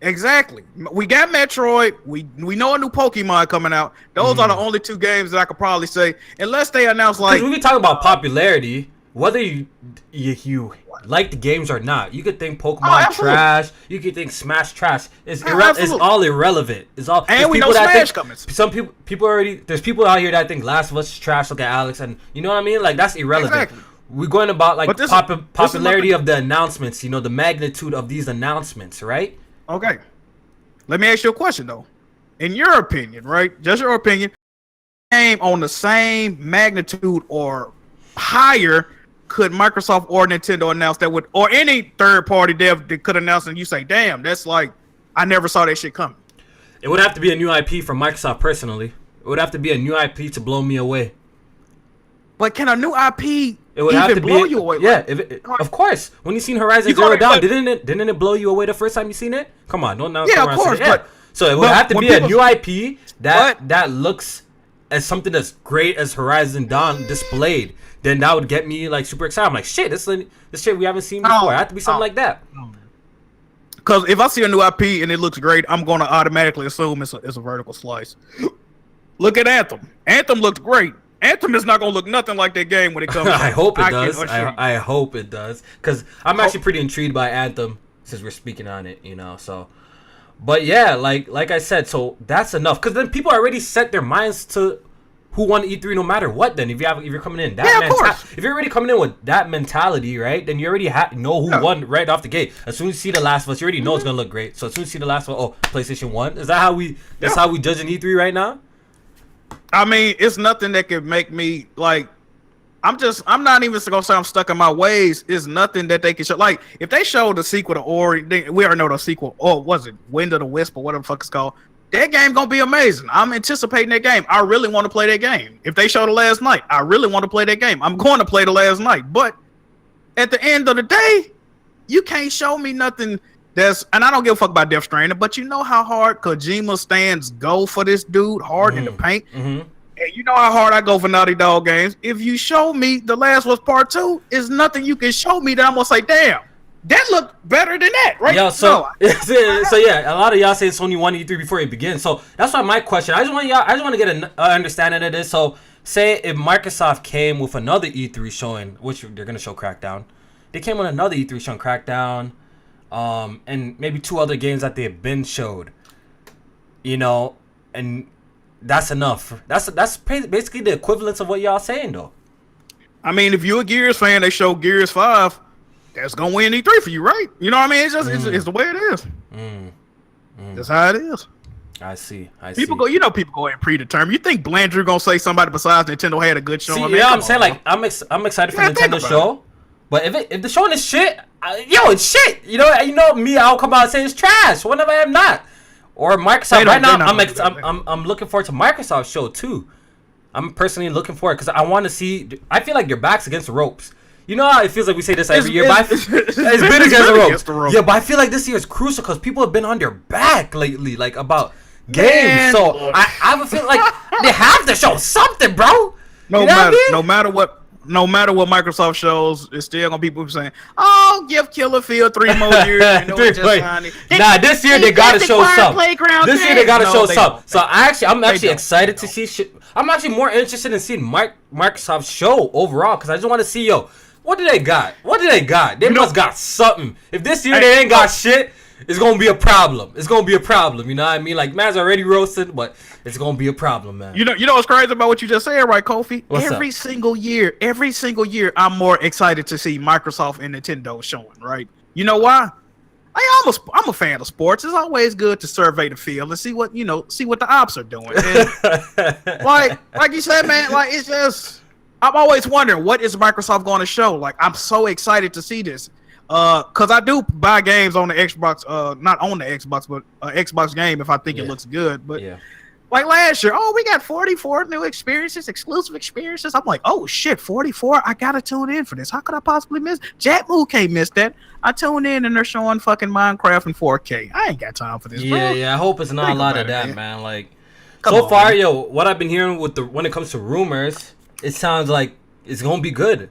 S2: Exactly. We got Metroid. We know a new Pokemon coming out. Those are the only 2 games that I could probably say, unless they announce like.
S1: When we talk about popularity, whether you like the games or not, you could think Pokemon trash. You could think Smash trash. It's all irrelevant. It's all.
S2: And we know Smash coming.
S1: Some people already. There's people out here that think Last of Us is trash. Look at Alex, and you know what I mean. Like that's irrelevant.
S2: Exactly.
S1: We're going about like popularity of the announcements. You know the magnitude of these announcements, right?
S2: Okay. Let me ask you a question though. In your opinion, right? Just your opinion. Game on the same magnitude or higher. Could Microsoft or Nintendo announce that would, or any third party dev that could announce, and you say, damn, that's like, I never saw that shit coming.
S1: It would have to be a new IP from Microsoft personally. It would have to be a new IP to blow me away.
S2: But can a new IP
S1: it would have to
S2: blow you away?
S1: Yeah, of course. When you seen Horizon Zero Dawn, didn't it blow you away the first time you seen it? Come on, don't now.
S2: Yeah, of course.
S1: So it would have to be a new IP that looks as something as great as Horizon Dawn displayed. Then that would get me like super excited. I'm like, shit, this shit we haven't seen before. It had to be something like that.
S2: Because if I see a new IP and it looks great, I'm going to automatically assume it's a vertical slice. Look at Anthem. Anthem looked great. Anthem is not going to look nothing like that game when it comes.
S1: I hope it does. I hope it does. Because I'm actually pretty intrigued by Anthem since we're speaking on it, you know. So, but yeah, like I said, so that's enough. Because then people already set their minds to who won E3 no matter what. Then if you're coming in if you're already coming in with that mentality, right? Then you already know who won right off the gate. As soon as you see The Last of Us, you already know it's gonna look great. So as soon as you see The Last of Us, PlayStation 1. Is that how we? That's how we judge an E3 right now.
S2: I mean, it's nothing that could make me like. I'm not even gonna say I'm stuck in my ways. It's nothing that they can show. Like if they showed the sequel to Ori, we already know the sequel. Or was it Wind of the Wisp or whatever the fuck it's called? That game gonna be amazing. I'm anticipating that game. I really want to play that game. If they show the last night, I really want to play that game. I'm going to play the last night. But at the end of the day, you can't show me nothing that's, and I don't give a fuck about Death Stranding, but you know how hard Kojima stands go for this dude, hard in the paint. And you know how hard I go for Naughty Dog games. If you show me The Last was Part 2, is nothing you can show me that I'm gonna say, damn, that looked better than that, right?
S1: Yeah, so yeah, a lot of y'all say it's only one E3 before it begins. So that's why my question. I just want to get an understanding of this. So say if Microsoft came with another E3 showing, which they're gonna show Crackdown, they came with another E3 showing Crackdown, and maybe 2 other games that they have been showed, you know, and that's enough. That's basically the equivalence of what y'all saying though.
S2: I mean, if you're a Gears fan, they show Gears 5. That's gonna win E3 for you, right? You know what I mean? It's just it's the way it is. That's how it is.
S1: I see.
S2: People go in predetermined. You think Blandrew gonna say somebody besides Nintendo had a good show?
S1: See, I'm saying like I'm excited for Nintendo show, but if the show is shit, it's shit. You know me, I'll come out and say it's trash. Whenever I'm not, or Microsoft. Right now, I'm looking forward to Microsoft show too. I'm personally looking forward because I want to see. I feel like their backs against the ropes. You know how it feels like we say this every year, but it's been against the ropes. Yeah, but I feel like this year is crucial because people have been on their back lately, like about games. Man, so I have a feeling like they have to show something, bro.
S2: No matter what Microsoft shows, it's still gonna be people saying, "Oh, give Killer Field 3 more years."
S1: This year they gotta show something. This year they gotta show something. So I'm actually excited to see shit. I'm actually more interested in seeing Microsoft's show overall because I just want to see what do they got? They must got something. If this year they ain't got shit, it's gonna be a problem. You know what I mean? Like man's already roasted, but it's gonna be a problem, man. You know what's crazy about what you just said, right, Kofi? Every single year, I'm more excited to see Microsoft and Nintendo showing, right? You know why? I'm a fan of sports. It's always good to survey the field and see what the ops are doing. And like you said, man, like it's just I'm always wondering what is Microsoft going to show. Like I'm so excited to see this. Cause I do buy games on the Xbox, not on the Xbox, but Xbox game if I think it looks good. But like last year, we got 44 new experiences, exclusive experiences. I'm like, oh shit, 44! I gotta tune in for this. How could I possibly miss? JackmoveJohnny can't miss that. I tune in and they're showing fucking Minecraft in 4K. I ain't got time for this. Bro. I hope it's not a lot of that, man. Like so far, what I've been hearing when it comes to rumors, it sounds like it's gonna be good.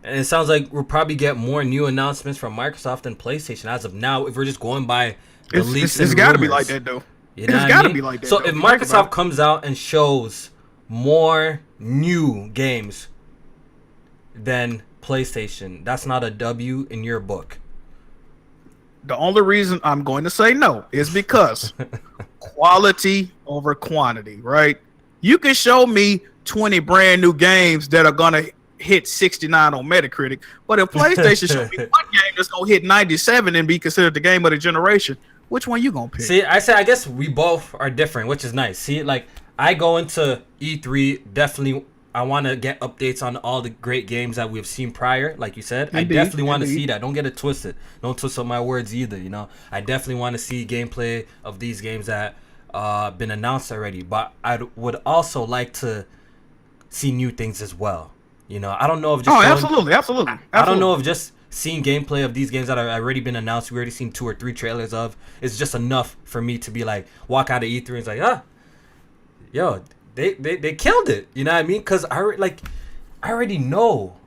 S1: And it sounds like we'll probably get more new announcements from Microsoft and PlayStation as of now. If we're just going by the leaks and rumors. It's got to be like that, though. It's got to be like that. So if Microsoft comes out and shows more new games than PlayStation, that's not a W in your book.
S2: The only reason I'm going to say no is because quality over quantity, right? You can show me 20 brand new games that are going to hit 69 on Metacritic, but if PlayStation show me one game that's gonna hit 97 and be considered the game of the generation, which one you gonna pick?
S1: See, I guess we both are different, which is nice. See, like I go into E3 definitely. I want to get updates on all the great games that we've seen prior, like you said. I definitely want to see that. Don't get it twisted. Don't twist up my words either. You know, I definitely want to see gameplay of these games that been announced already. But I would also like to see new things as well. You know, I don't know if just
S2: absolutely.
S1: I don't know if just seeing gameplay of these games that have already been announced, we already seen 2 or 3 trailers of, is just enough for me to be like, walk out of E3 and it's like, they killed it. You know what I mean? Because I already know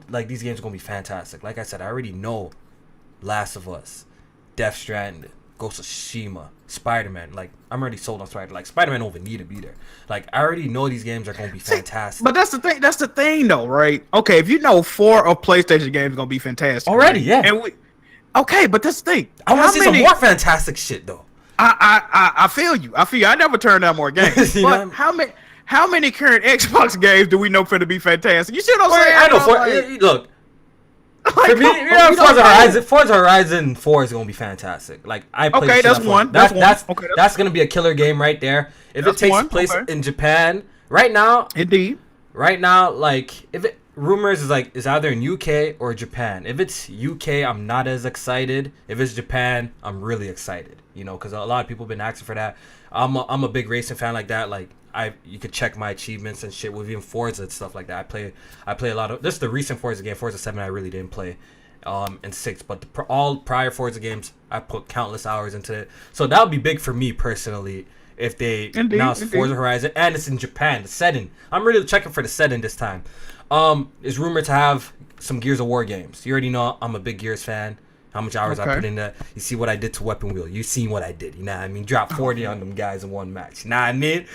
S1: like these games are gonna be fantastic. Like I said, I already know Last of Us, Death Stranding, Ghost of Tsushima, Spider-Man. Like I'm already sold on Spider-Man. Like Spider-Man don't even need to be there. Like I already know these games are gonna be fantastic.
S2: But that's the thing though, right? Okay, if you know 4 of PlayStation games are gonna be fantastic
S1: already,
S2: right? And but that's the thing.
S1: I want to see some more fantastic shit though.
S2: I feel you. I never turn down more games. But how many current Xbox games do we know for to be fantastic? You see what I'm saying?
S1: I know. Look. For me, Forza Horizon 4 is gonna be fantastic. Like I played.
S2: Okay, that's one.
S1: That's gonna be a killer game right there. If it takes place in Japan, right now,
S2: indeed,
S1: right now, like if it rumors is either in UK or Japan. If it's UK, I'm not as excited. If it's Japan, I'm really excited. You know, because a lot of people have been asking for that. I'm a big racing fan like that. Like you could check my achievements and shit with even Forza and stuff like that. I play a lot of this. The recent Forza game, Forza 7, I really didn't play. And 6, but all prior Forza games, I put countless hours into it. So that would be big for me personally if they announce Forza Horizon, and it's in Japan. The setting, I'm really checking for the setting this time. Is rumored to have some Gears of War games. You already know I'm a big Gears fan. How much hours I put in that. You see what I did to Weapon Wheel. You seen what I did. You know what I mean? Drop 40 on them guys in one match. You know what I mean?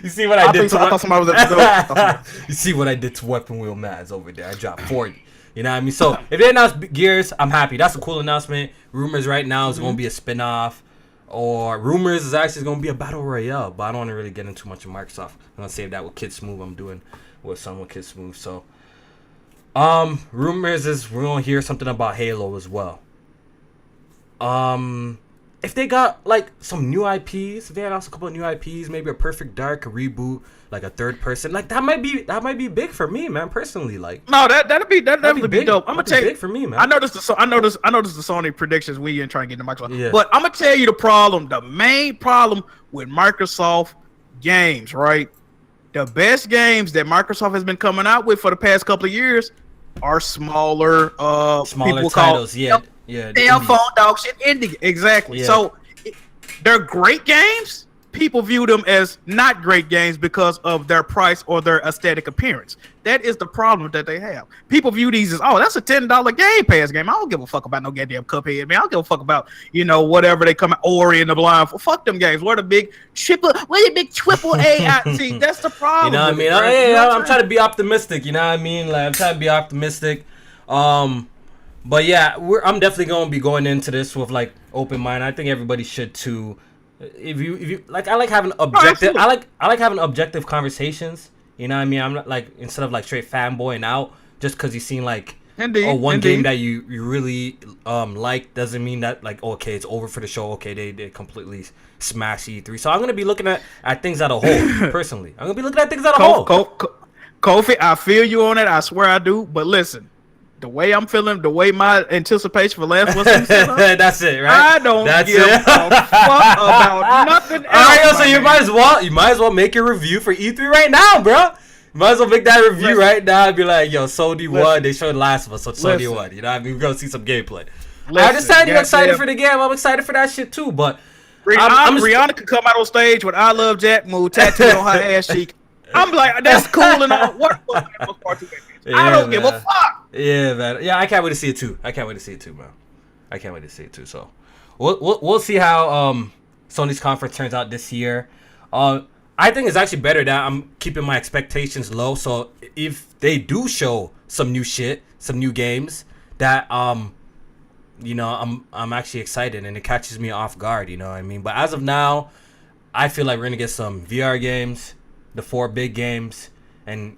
S1: You see what I did to You see what I did to Weapon Wheel Mads over there. I dropped 40. You know what I mean? So if they announce Gears, I'm happy. That's a cool announcement. Rumors right now is going to be a spin-off. Or rumors is actually going to be a battle royale. But I don't want to really get into too much of Microsoft. I'm going to save that with Kid Smooth. I'm doing with some with Kid Smooth. So rumors is we're going to hear something about Halo as well. If they got like some new IPs, if they announced a couple of new IPs, maybe a Perfect Dark, a reboot, like a third person, like that might be big for me, man. Personally, like
S2: no, that'd be dope. I'm gonna tell you,
S1: big for me, man.
S2: I noticed the Sony predictions. We ain't trying to get into Microsoft, but I'm gonna tell you the main problem with Microsoft games, right? The best games that Microsoft has been coming out with for the past couple of years are smaller
S1: titles,
S2: damn phone dog shit indie, exactly. So they're great games. People view them as not great games because of their price or their aesthetic appearance. That is the problem that they have. People view these as, that's a $10 Game Pass game. I don't give a fuck about no goddamn Cuphead, man. I don't give a fuck about, whatever they come out, Ori and the Blind. Fuck them games. Where the big triple A. See, that's the problem.
S1: You know what I mean? I'm trying to be optimistic. You know what I mean? Like I'm trying to be optimistic. But yeah, I'm definitely gonna be going into this with like open mind. I think everybody should too. If you like, I like having objective. I like having objective conversations. You know what I mean? I'm not like, instead of like straight fanboying out just because you seen like one game that you really like doesn't mean that like, okay, it's over for the show. Okay, they completely smash E3. So I'm gonna be looking at things as a whole. Personally, I'm gonna be looking at things as a whole.
S2: Kofi, I feel you on it. I swear I do. But listen, the way I'm feeling, the way my anticipation for Last of Us is
S1: that's it, right?
S2: I don't give a fuck about nothing else.
S1: All right, so you might as well make your review for E3 right now, bro. You might as well make that review right now and be like, yo, Sony won. They showed Last of Us, so Sony won. You know what I mean? We're gonna see some gameplay. I understand you're excited for the game. I'm excited for that shit too, but
S2: Rihanna could come out on stage with "I Love Jack Move" tattooed on her ass cheek. I'm like, that's cool and all. What part two? I don't give a fuck.
S1: Yeah, man. Yeah, I can't wait to see it too. Man. I can't wait to see it too. So, we'll see how Sony's conference turns out this year. I think it's actually better that I'm keeping my expectations low. So if they do show some new shit, some new games, that I'm actually excited and it catches me off guard. You know what I mean? But as of now, I feel like we're gonna get some VR games, the 4 big games, and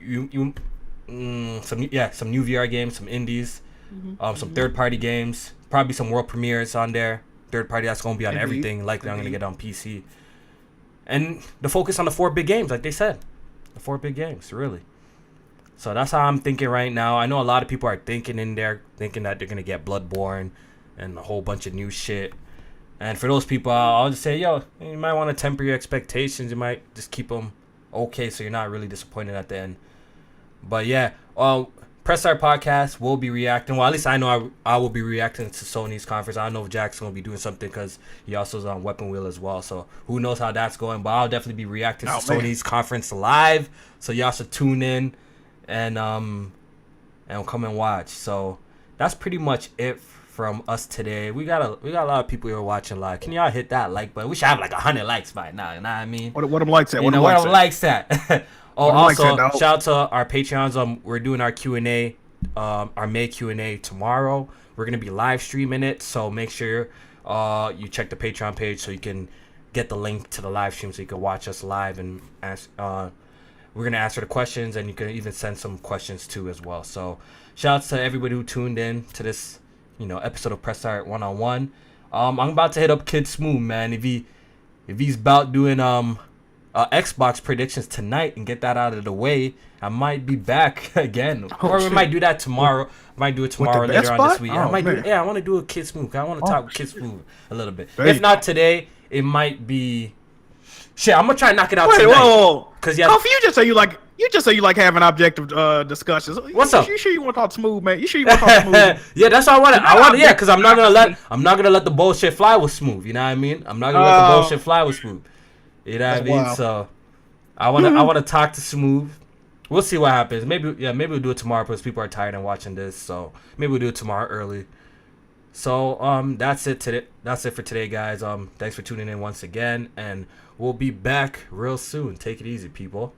S1: some new VR games, some indies, some third-party games, probably some world premieres on there. Third-party that's going to be on everything. Likely I'm going to get on PC. And the focus on the 4 big games, like they said. The 4 big games, really. So that's how I'm thinking right now. I know a lot of people are thinking that they're going to get Bloodborne and a whole bunch of new shit. And for those people, I'll just say, yo, you might want to temper your expectations. You might just keep them okay so you're not really disappointed at the end. But yeah, Press Start Podcast will be reacting. Well, at least I know I will be reacting to Sony's conference. I don't know if Jack's going to be doing something because he also is on Weapon Wheel as well. So who knows how that's going. But I'll definitely be reacting to Sony's conference live. So y'all should tune in and come and watch. So that's pretty much it from us today. We got a lot of people here watching live. Can y'all hit that like button? We should have like 100 likes by now. You know what I mean?
S2: What them likes at?
S1: What them likes at? Also, shout out to our Patreons. We're doing our Q&A, our May Q&A tomorrow. We're going to be live streaming it, so make sure you check the Patreon page so you can get the link to the live stream so you can watch us live and ask. We're going to answer the questions, and you can even send some questions too as well. So shout out to everybody who tuned in to this, episode of Press Start 1-on-1. I'm about to hit up Kid Smooth, man. If he's about doing Xbox predictions tonight and get that out of the way. I might be back again,
S2: Oh,
S1: or we
S2: shit.
S1: might do that tomorrow. Might do it tomorrow
S2: the
S1: later
S2: best
S1: on this
S2: spot?
S1: week.
S2: Oh,
S1: I might do.
S2: man.
S1: Yeah, I want to do a Kid Smooth. I want to talk Kid Smooth a little bit.
S2: There
S1: If
S2: you
S1: not today, it might be. Shit, I'm gonna try and knock it out
S2: Wait,
S1: tonight.
S2: whoa.
S1: Cause yeah,
S2: Kofi, you just say you like having objective discussions.
S1: What's
S2: you,
S1: up?
S2: You sure you want to talk smooth, man? You sure you want to talk smooth?
S1: yeah, that's what I want. Yeah, because I'm not gonna let the bullshit fly with Smooth. You know what I mean? I'm not gonna let the bullshit fly with Smooth. You know what I mean?
S2: wild.
S1: So I wanna talk to Smooth. We'll see what happens. Maybe we'll do it tomorrow because people are tired and watching this. So maybe we'll do it tomorrow early. So that's it today. That's it for today, guys. Thanks for tuning in once again, and we'll be back real soon. Take it easy, people.